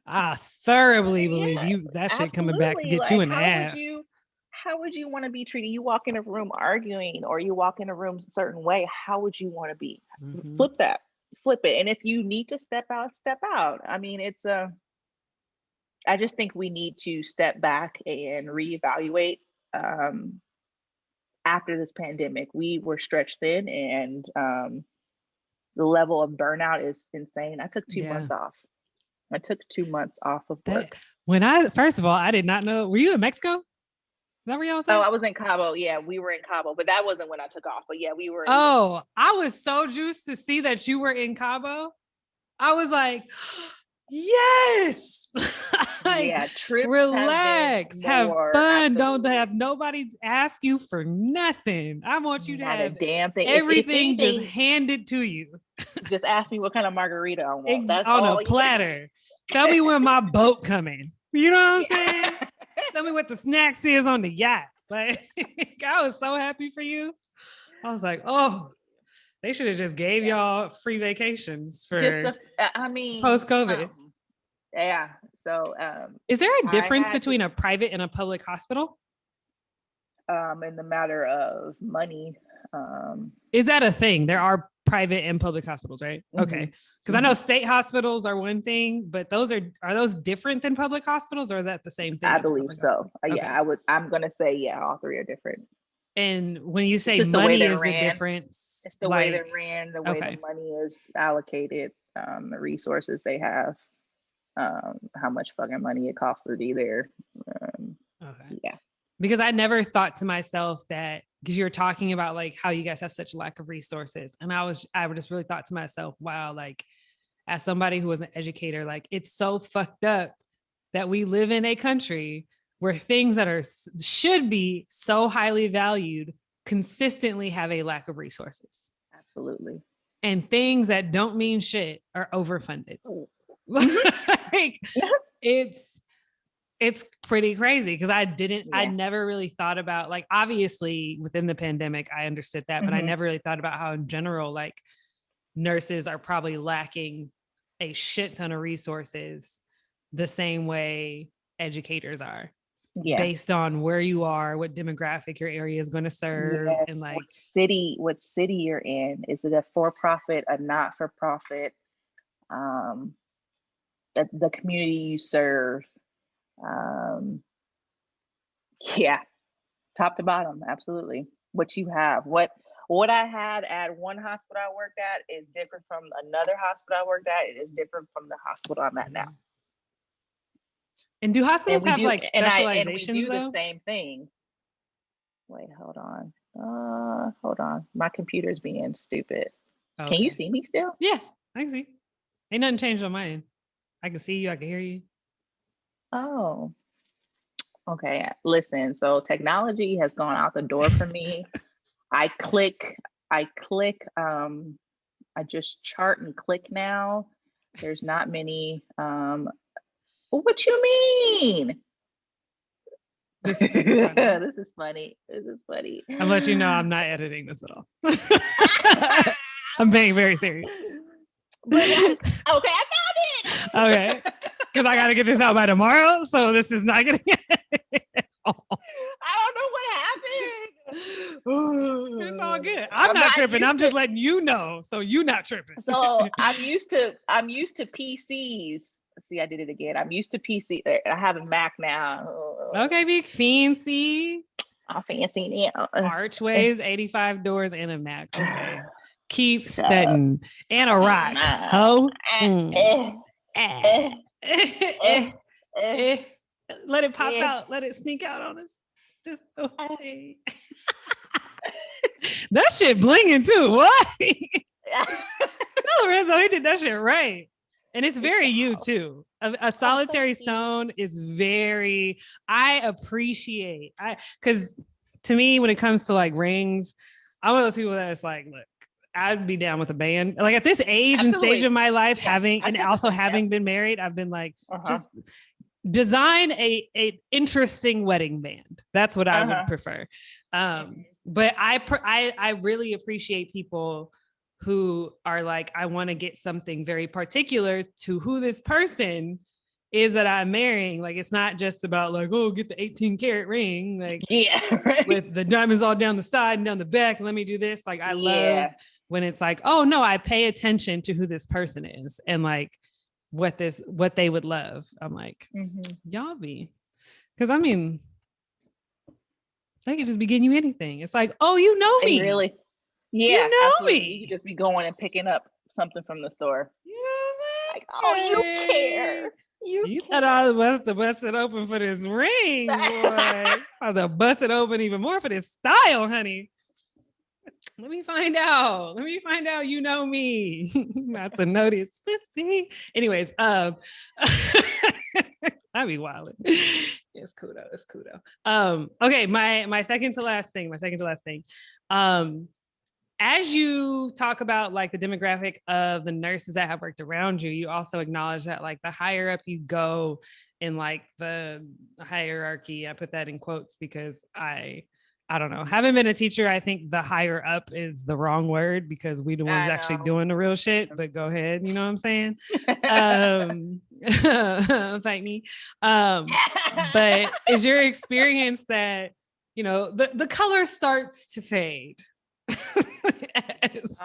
S2: I thoroughly believe that shit coming back to get you in the ass.
S1: How would you want to be treated? You walk in a room arguing, or you walk in a room a certain way. How would you want to be? Flip it. And if you need to step out, step out. I mean, I just think we need to step back and reevaluate. After this pandemic, we were stretched thin, and the level of burnout is insane. I took 2 months off. I took 2 months off of work.
S2: First of all, I did not know. Were you in Mexico? Is that where y'all was at?
S1: Oh, I was in Cabo. Yeah, we were in Cabo, but that wasn't when I took off. But yeah, we were.
S2: Oh, I was so juiced to see that you were in Cabo. I was like, yes. Like,
S1: yeah, trips have been
S2: relax, have
S1: more,
S2: fun. Don't
S1: absolutely.
S2: have nobody ask you for nothing. I want you to
S1: Not a
S2: have
S1: damn thing. If
S2: everything just
S1: anything,
S2: handed to you
S1: just ask me what kind of margarita I want. That's
S2: on a
S1: all you.
S2: platter. Tell me when my boat coming. You know what I'm saying?
S1: Yeah.
S2: Tell me what the snacks is on the yacht. Like, I was so happy for you. I was like, oh, they should have just gave
S1: Yeah.
S2: y'all free vacations
S1: Just
S2: for
S1: I mean,
S2: post COVID.
S1: yeah. So
S2: Is there a
S1: I
S2: difference
S1: had to
S2: between a private and a public hospital?
S1: in the matter of money. Um
S2: Is that a thing? There are private and public hospitals, right?
S1: mhm,
S2: Okay. Because I know
S1: mhm.
S2: state hospitals are one thing, but those are those different than public hospitals, or is that the same thing
S1: I
S2: as a
S1: believe
S2: public hospital?
S1: so. Yeah,
S2: Okay.
S1: I'm gonna say yeah, all three are different.
S2: And when you
S1: It's
S2: say
S1: just the way
S2: money
S1: they're
S2: is the
S1: ran.
S2: difference,
S1: It's the way they're
S2: like,
S1: ran, the way the
S2: okay.
S1: money is allocated, the resources they have, how much fucking money it costs to be there. Um,
S2: Okay.
S1: yeah.
S2: Because I never thought to myself that, because you were talking about like how you guys have such lack of resources. And I just really thought to myself, wow, like as somebody who was an educator, like it's so fucked up that we live in a country where things that are should be so highly valued consistently have a lack of resources,
S1: Absolutely.
S2: and things that don't mean shit are overfunded.
S1: Mhm.
S2: Like, it's it's pretty crazy because I
S1: Yeah.
S2: never really thought about, like, obviously within the pandemic I understood that, but I
S1: Mhm.
S2: never really thought about how in general, like, nurses are probably lacking a shit ton of resources the same way educators are,
S1: Yeah.
S2: based on where you are, what demographic your area is going to serve, and
S1: Yes.
S2: like,
S1: What city you're in? Is it a for profit, a not for profit? Um, the community you serve. Um, yeah, top to bottom, absolutely. What you have, what I had at one hospital I worked at is different from another hospital I worked at. It is different from the hospital I'm at now.
S2: and do
S1: And
S2: hospitals
S1: we
S2: have
S1: do,
S2: like
S1: and we
S2: specializations
S1: do the
S2: though?
S1: same thing. Wait, hold on. Hold on. My computer's being stupid. Can you
S2: Okay.
S1: see me still?
S2: Yeah, I can see. Ain't nothing changed on mine. I can see you, I can hear you.
S1: Oh, okay. Listen, so technology has gone out the door for me. I click, I click, I just chart and click now. There's not many. What you mean?
S2: This is pretty funny.
S1: This is funny. This is funny.
S2: Unless you know I'm not editing this at all. I'm being very serious.
S1: But okay, I found
S2: Okay.
S1: it.
S2: Because I got to get this out by tomorrow. So this is not getting
S1: I don't know what happened.
S2: It's all good. I'm not tripping. I'm just letting you know. So you not tripping.
S1: So I'm used to PCs. See, I did it again. I'm used to PC. I have a Mac now.
S2: Okay, big fancy.
S1: I'm fancy now.
S2: Archways, 85 doors, and a Mac. Okay. Keep
S1: Shut up.
S2: studying. And a rock. Ho.
S1: Eh, eh, eh,
S2: Let it pop
S1: eh.
S2: out. Let it sneak out on us. Just okay. That shit blinging too. What? No, Lorenzo, he did that shit right. And it's very you too. A solitary stone is very, I appreciate. Because to me, when it comes to like rings, I'm one of those people that's like, look, I'd be down with a band. Like at this age and stage of my life, having and also having been married, I've been like, just design a interesting wedding band. That's what I would prefer. But I really appreciate people who are like, I want to get something very particular to who this person is that I'm marrying. Like, it's not just about like, oh, get the 18 karat ring, like with the diamonds all down the side and down the back. Let me do this. Like, I love when it's like, oh no, I pay attention to who this person is and like what they would love. I'm like, y'all be, because I mean, they could just be getting you anything. It's like, oh, you know me.
S1: Really? Yeah,
S2: you know
S1: absolutely.
S2: me.
S1: You could just be going and picking up something from the store.
S2: You know
S1: like, oh, you care.
S2: You thought I was to bust it open for this ring, boy. I was to bust it open even more for this style, honey. Let me find out. You know me. Not to notice. Pussy. Anyways, I'd be wild. It's kudo. It's kudo. Okay, my second to last thing. Um, as you talk about like the demographic of the nurses that have worked around you, you also acknowledge that like the higher up you go in like the hierarchy, I put that in quotes because I don't know. Haven't been a teacher. I think the higher up is the wrong word because we the ones
S1: I
S2: actually
S1: know.
S2: doing the real shit. But go ahead, you know what I'm saying? Fight me. But is your experience that the color starts to fade? Yes.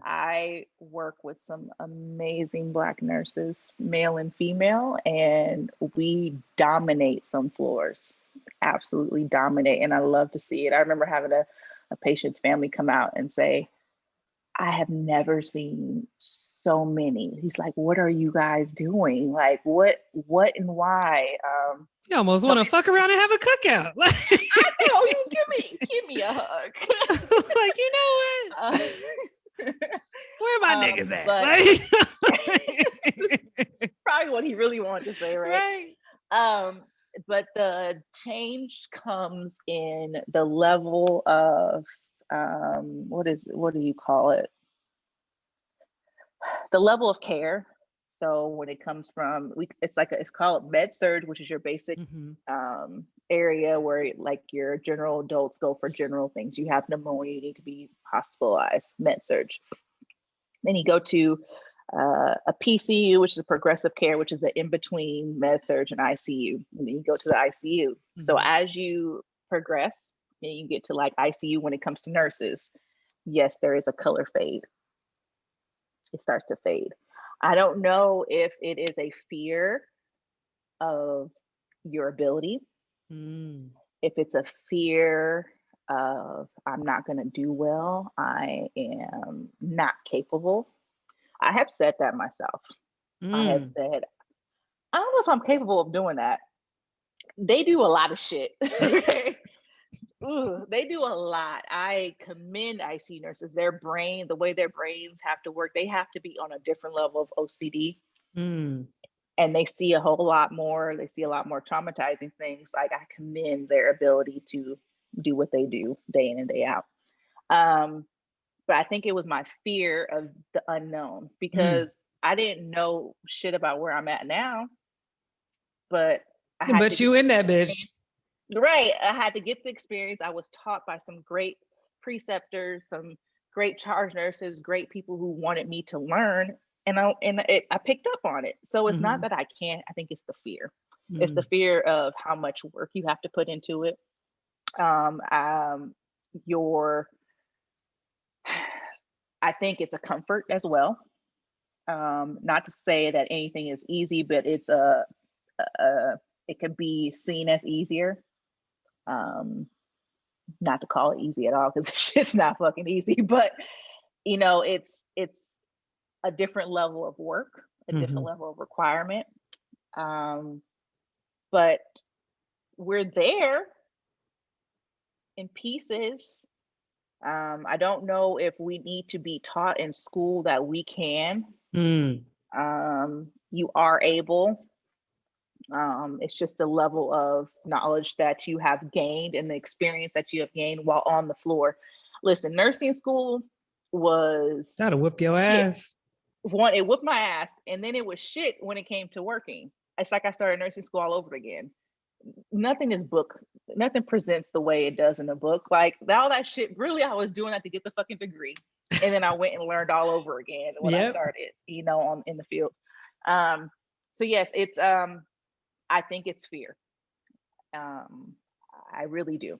S1: I work with some amazing Black nurses, male and female, and we dominate some floors, absolutely dominate. And I love to see it. I remember having a patient's family come out and say, I have never seen so many. He's like, what are you guys doing? Like, what and why?
S2: You almost
S1: So
S2: want to fuck around and have a cookout.
S1: I know you give me a hug.
S2: Like, you know what? Where my niggas at?
S1: But
S2: Like,
S1: probably what he really wanted to say, right?
S2: right.
S1: But the change comes in the level of what do you call it? The level of care. So when it comes from it's called med surge, which is your basic
S2: Mm-hmm.
S1: area where like your general adults go for general things. You have pneumonia, you need to be hospitalized, med surge. Then you go to a PCU, which is a progressive care, which is an in between med surge and ICU. And then you go to the ICU. Mm-hmm. So as you progress and you get to like ICU when it comes to nurses, yes, there is a color fade. It starts to fade. I don't know if it is a fear of your ability, if it's a fear of I'm not going to do well, I am not capable. I have said that myself. I have said, I don't know if I'm capable of doing that. They do a lot of shit. Ooh, they do a lot. I commend IC nurses. Their brain, the way their brains have to work, they have to be on a different level of OCD. And they see a whole lot more. They see a lot more traumatizing things. Like I commend their ability to do what they do day in and day out. But I think it was my fear of the unknown because I didn't know shit about where I'm at now. But
S2: you in that bitch.
S1: Right. I had to get the experience. I was taught by some great preceptors, some great charge nurses, great people who wanted me to learn. And I picked up on it. So it's not that I can't, I think it's the fear. It's the fear of how much work you have to put into it. I think it's a comfort as well. Not to say that anything is easy, but it's it can be seen as easier. Not to call it easy at all because it's not fucking easy, but it's a different level of work, a different level of requirement. But we're there in pieces. I don't know if we need to be taught in school that we can. You are able. It's just the level of knowledge that you have gained and the experience that you have gained while on the floor. Listen, nursing school was
S2: that'll whip your ass.
S1: One, it whipped my ass, and then it was shit when it came to working. It's like I started nursing school all over again. Nothing presents the way it does in a book. Like all that shit, really, I was doing that to get the fucking degree, and then I went and learned all over again when I started, in the field. So yes, it's I think it's fear. I really do.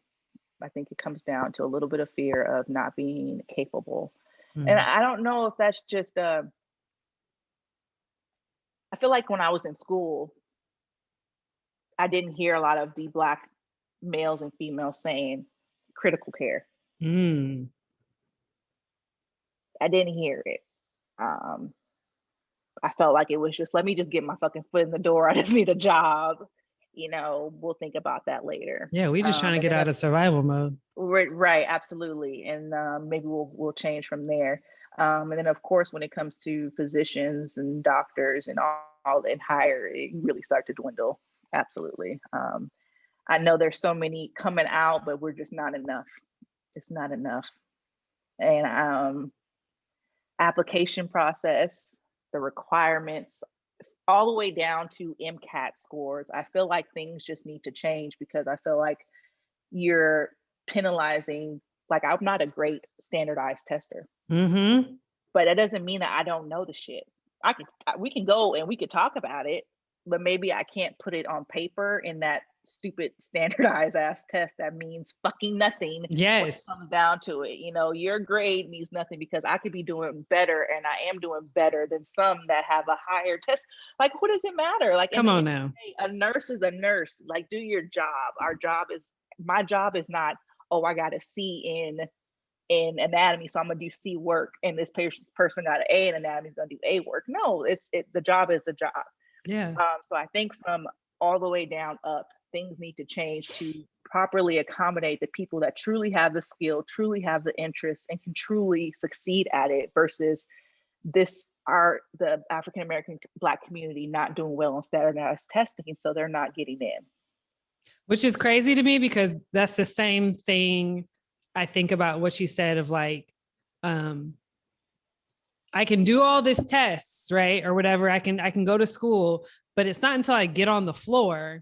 S1: I think it comes down to a little bit of fear of not being capable. And I don't know if that's just I feel like when I was in school, I didn't hear a lot of the Black males and females saying critical care. I didn't hear it. I felt like it was just, let me just get my fucking foot in the door. I just need a job. We'll think about that later.
S2: Yeah, we just trying to get out of survival mode.
S1: Right, absolutely. And maybe we'll change from there. And then of course, when it comes to physicians and doctors and all that higher, it really start to dwindle. Absolutely. I know there's so many coming out, but we're just not enough. It's not enough. And application process, the requirements, all the way down to MCAT scores. I feel like things just need to change because I feel like you're penalizing, like I'm not a great standardized tester.
S2: Mm-hmm.
S1: But that doesn't mean that I don't know the shit. We can go and we could talk about it, but maybe I can't put it on paper in that stupid standardized ass test that means fucking nothing.
S2: Yes.
S1: When it comes down to it, your grade means nothing because I could be doing better, and I am doing better than some that have a higher test. Like, what does it matter? Like,
S2: come on now.
S1: A nurse is a nurse. Like, do your job. My job is not, oh, I got a C in anatomy, so I'm gonna do C work, and this person got an A in anatomy is gonna do A work. No, the job is the job.
S2: Yeah.
S1: So I think from all the way down up, things need to change to properly accommodate the people that truly have the skill, truly have the interest, and can truly succeed at it, versus the African American Black community not doing well on standardized testing, so they're not getting in.
S2: Which is crazy to me because that's the same thing I think about what you said of like, I can do all this tests, right? Or whatever. I can go to school, but it's not until I get on the floor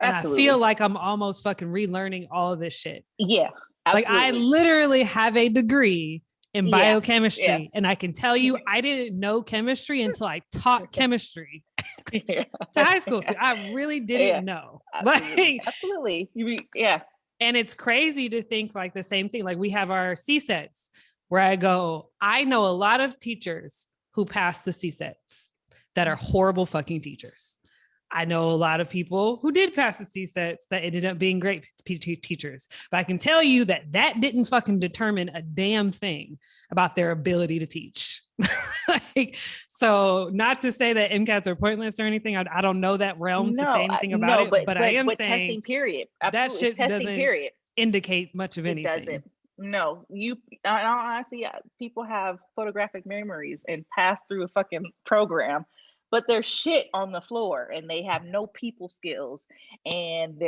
S2: and absolutely. I feel like I'm almost fucking relearning all of this shit.
S1: Yeah. Absolutely.
S2: Like I literally have a degree in biochemistry, and I can tell you I didn't know chemistry until I taught chemistry to high school. So I really didn't know.
S1: Absolutely. Absolutely.
S2: And it's crazy to think like the same thing. Like we have our CSETs where I go, I know a lot of teachers who pass the CSETs that are horrible fucking teachers. I know a lot of people who did pass the CSETs that ended up being great teachers. But I can tell you that didn't fucking determine a damn thing about their ability to teach. So not to say that MCATs are pointless or anything. I don't know that realm to say anything about it, but I am saying
S1: testing period. Absolutely.
S2: That shit
S1: testing
S2: doesn't
S1: period
S2: indicate much of anything. It doesn't.
S1: No, honestly, people have photographic memories and pass through a fucking program, but they're shit on the floor and they have no people skills, and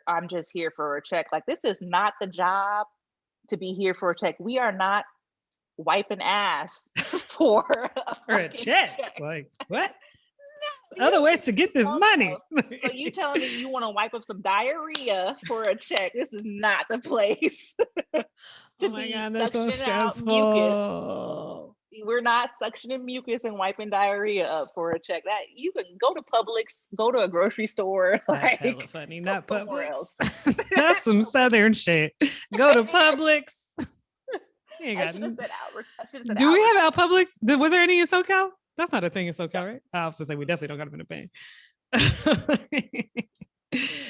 S1: I'm just here for a check. Like, this is not the job to be here for a check. We are not wiping ass for
S2: a check. Like, what? Other ways to get this money.
S1: So you telling me you want to wipe up some diarrhea for a check? This is not the place to
S2: oh my God, that's so stressful.
S1: We're not suctioning mucus and wiping diarrhea up for a check. That you can go to Publix, go to a grocery store.
S2: That's hella funny. Not Publix. That's some Southern shit. Go to Publix.
S1: I should have said Albert.
S2: Do we have Al Publix? Was there any in SoCal? That's not a thing in SoCal, right? I have to say we definitely don't got them in a band.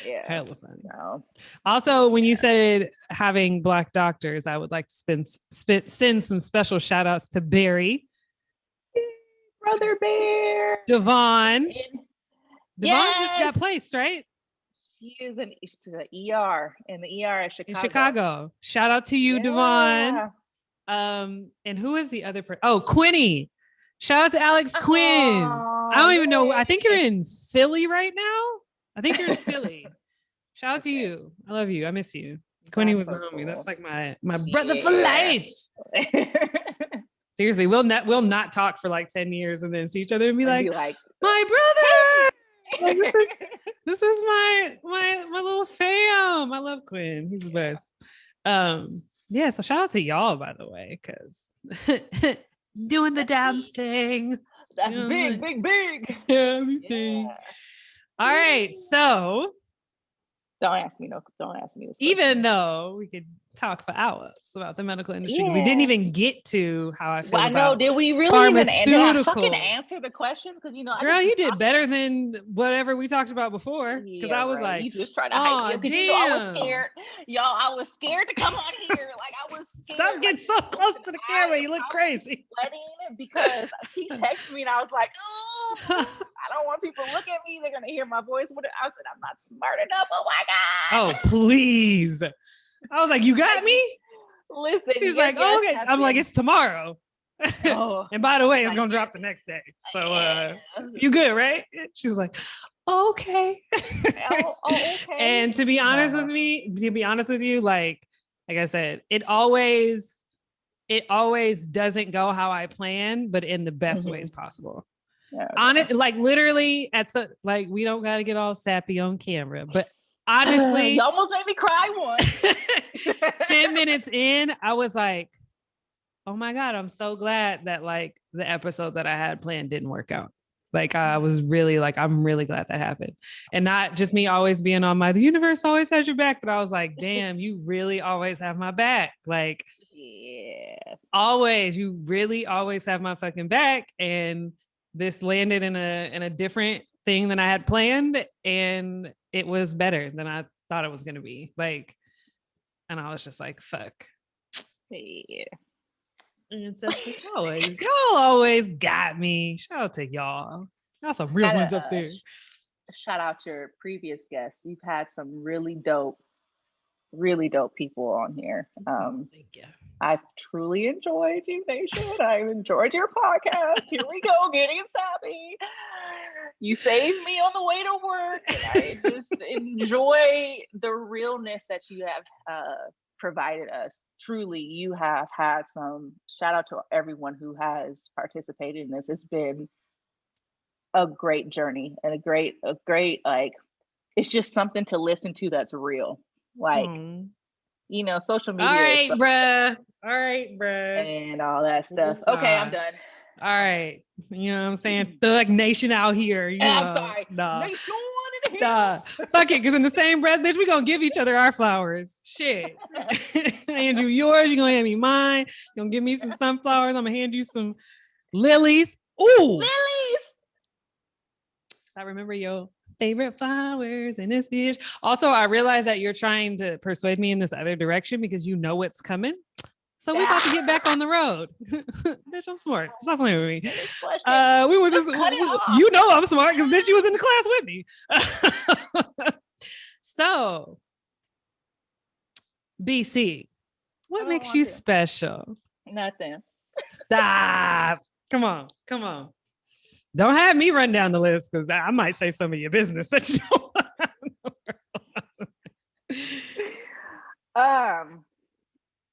S1: Yeah.
S2: Hella funny.
S1: No.
S2: Also, when you said having Black doctors, I would like to send some special shout outs to Barry.
S1: Brother Bear.
S2: Devon. Devon just got placed, right?
S1: She is in the ER in Chicago.
S2: In Chicago. Shout out to you, Devon. And who is the other person? Oh, Quinny. Shout out to Alex Quinn. I don't even know. I think you're in Philly right now. I think you're in Philly. Shout out to you. I love you. I miss you. Quinny was the homie. Cool. That's like my brother for life. Seriously, we'll not talk for like 10 years and then see each other and be like my brother. Like, this is my little fam. I love Quinn. He's the best. Yeah, so shout out to y'all, by the way, because doing the damn thing.
S1: That's big.
S2: Yeah, let me see. All right, so
S1: don't ask me this question.
S2: Even though we could talk for hours about the medical industry, because we didn't even get to how I feel about
S1: I know. Did we really even fucking answer the question? Because
S2: girl, you did better than whatever we talked about before. Because I was like,
S1: you just trying to hype me. Because I was scared, y'all. I was scared to come on here. Like, I was scared.
S2: Stop getting so close to the camera. You look crazy.
S1: Because she texted me and I was like, oh, I don't want people to look at me. They're gonna hear my voice. I said, I'm not smart enough. Oh my God.
S2: Oh, please. I was like, you got me?
S1: Listen.
S2: He's like, oh, okay. I'm like, it's tomorrow.
S1: Oh,
S2: And by the way, it's
S1: like,
S2: gonna drop the next day. So you good, right? She's like, okay.
S1: okay.
S2: And to be honest with you, like I said, it always doesn't go how I plan, but in the best ways possible. On it, like literally like we don't got to get all sappy on camera, but honestly,
S1: you almost made me cry once.
S2: 10 minutes in, I was like, oh my God, I'm so glad that like the episode that I had planned didn't work out. Like I was really like, I'm really glad that happened. And not just me always being on the universe always has your back, but I was like, damn, you really always have my back. Like,
S1: yeah,
S2: always, you really always have my fucking back. And this landed in a different thing than I had planned. And it was better than I thought it was going to be. Like, and I was just like, fuck.
S1: yeah.
S2: And so y'all always got me. Shout out to y'all. Y'all some real ones up there.
S1: Shout out your previous guests. You've had some really dope people on here.
S2: Thank you.
S1: I've truly enjoyed you, Nation. I've enjoyed your podcast. Here we go, getting sappy. You saved me on the way to work. And I just enjoy the realness that you have provided us. Truly, you have had some. Shout out to everyone who has participated in this. It's been a great journey and a great like. It's just something to listen to that's real. Like, social media.
S2: All right, bruh.
S1: And all that stuff. Okay, I'm done.
S2: All right. You know what I'm saying? Thug Nation out here.
S1: I'm sorry.
S2: Nation in here. Fuck it, because in the same breath, bitch, we gonna give each other our flowers. Shit. Hand you yours, you're gonna hand me mine. You're gonna give me some sunflowers. I'm gonna hand you some lilies. Ooh.
S1: Lilies.
S2: I remember your favorite flowers in this bitch. Also, I realize that you're trying to persuade me in this other direction because you know what's coming. So we about to get back on the road. Bitch, I'm smart. Stop playing with me. We was just, you know I'm smart because bitch, you was in the class with me. So, BC, what makes you special?
S1: Nothing.
S2: Stop. Come on. Don't have me run down the list because I might say some of your business that you don't
S1: want.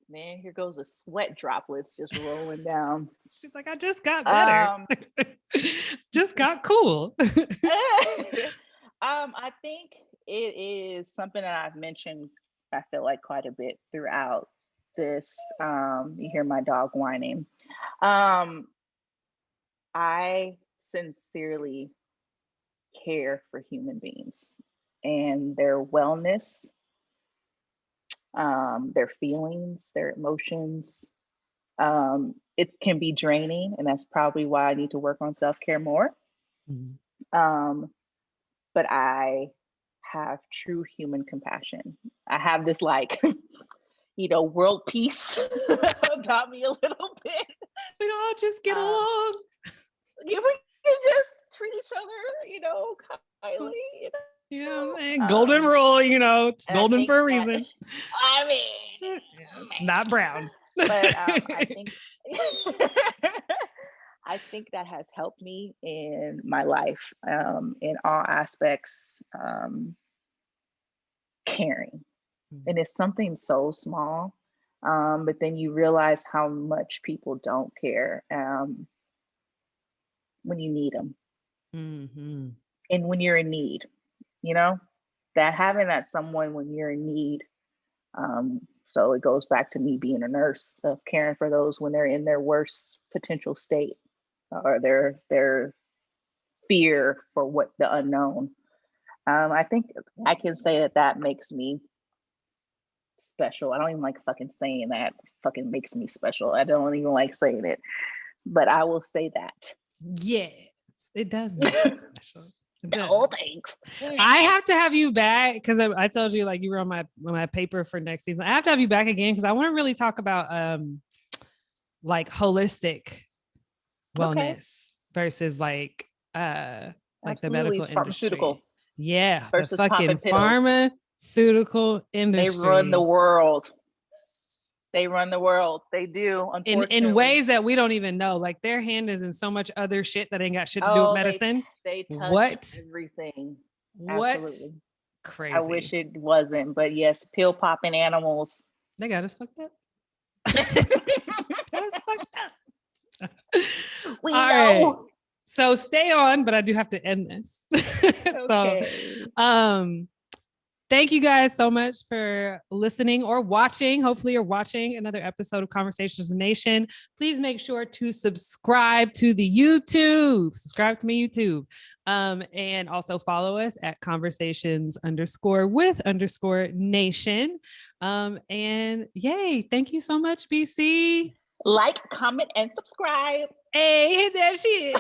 S1: Man, here goes a sweat droplets just rolling down.
S2: She's like, I just got better. Just got cool.
S1: I think it is something that I've mentioned, I feel like quite a bit throughout this. You hear my dog whining. I sincerely care for human beings and their wellness, their feelings, their emotions. It can be draining, and that's probably why I need to work on self-care more. But I have true human compassion. I have this world peace about me a little bit.
S2: We all just get along.
S1: We can just treat each other, kindly.
S2: Yeah, golden rule, it's golden for a reason.
S1: I mean,
S2: it's not brown.
S1: But I think that has helped me in my life, in all aspects, caring. And it's something so small, but then you realize how much people don't care when you need them.
S2: Mm-hmm.
S1: And when you're in need, that having that someone when you're in need. So it goes back to me being a nurse, of caring for those when they're in their worst potential state or their fear for what the unknown. I think I can say that makes me special. I don't even like fucking saying that. Fucking makes me special. I don't even like saying it, but I will say that.
S2: Yes, it does make you special.
S1: Oh, thanks.
S2: I have to have you back because I told you like you were on my paper for next season. I have to have you back again because I want to really talk about like holistic wellness versus like the medical
S1: pharmaceutical
S2: industry. Yeah,
S1: versus
S2: the fucking pharmaceutical industry.
S1: They run the world. They run the world. They do,
S2: in
S1: unfortunately.
S2: ways that we don't even know. Like their hand is in so much other shit that ain't got shit to do with
S1: Oh,
S2: medicine.
S1: they touch
S2: What?
S1: everything.
S2: What?
S1: Absolutely. I wish
S2: Crazy.
S1: it wasn't, but yes, pill popping animals.
S2: They got us fucked up. Got us fucked up.
S1: We
S2: All right.
S1: know.
S2: So stay on, but I do have to end this. So
S1: Okay.
S2: thank you guys so much for listening or watching. Hopefully, you're watching another episode of Conversations Nation. Please make sure to subscribe to the YouTube. Subscribe to me, YouTube. And also follow us at conversations_with_nation. And yay, thank you so much, BC.
S1: Like, comment, and subscribe.
S2: Hey, hit that shit.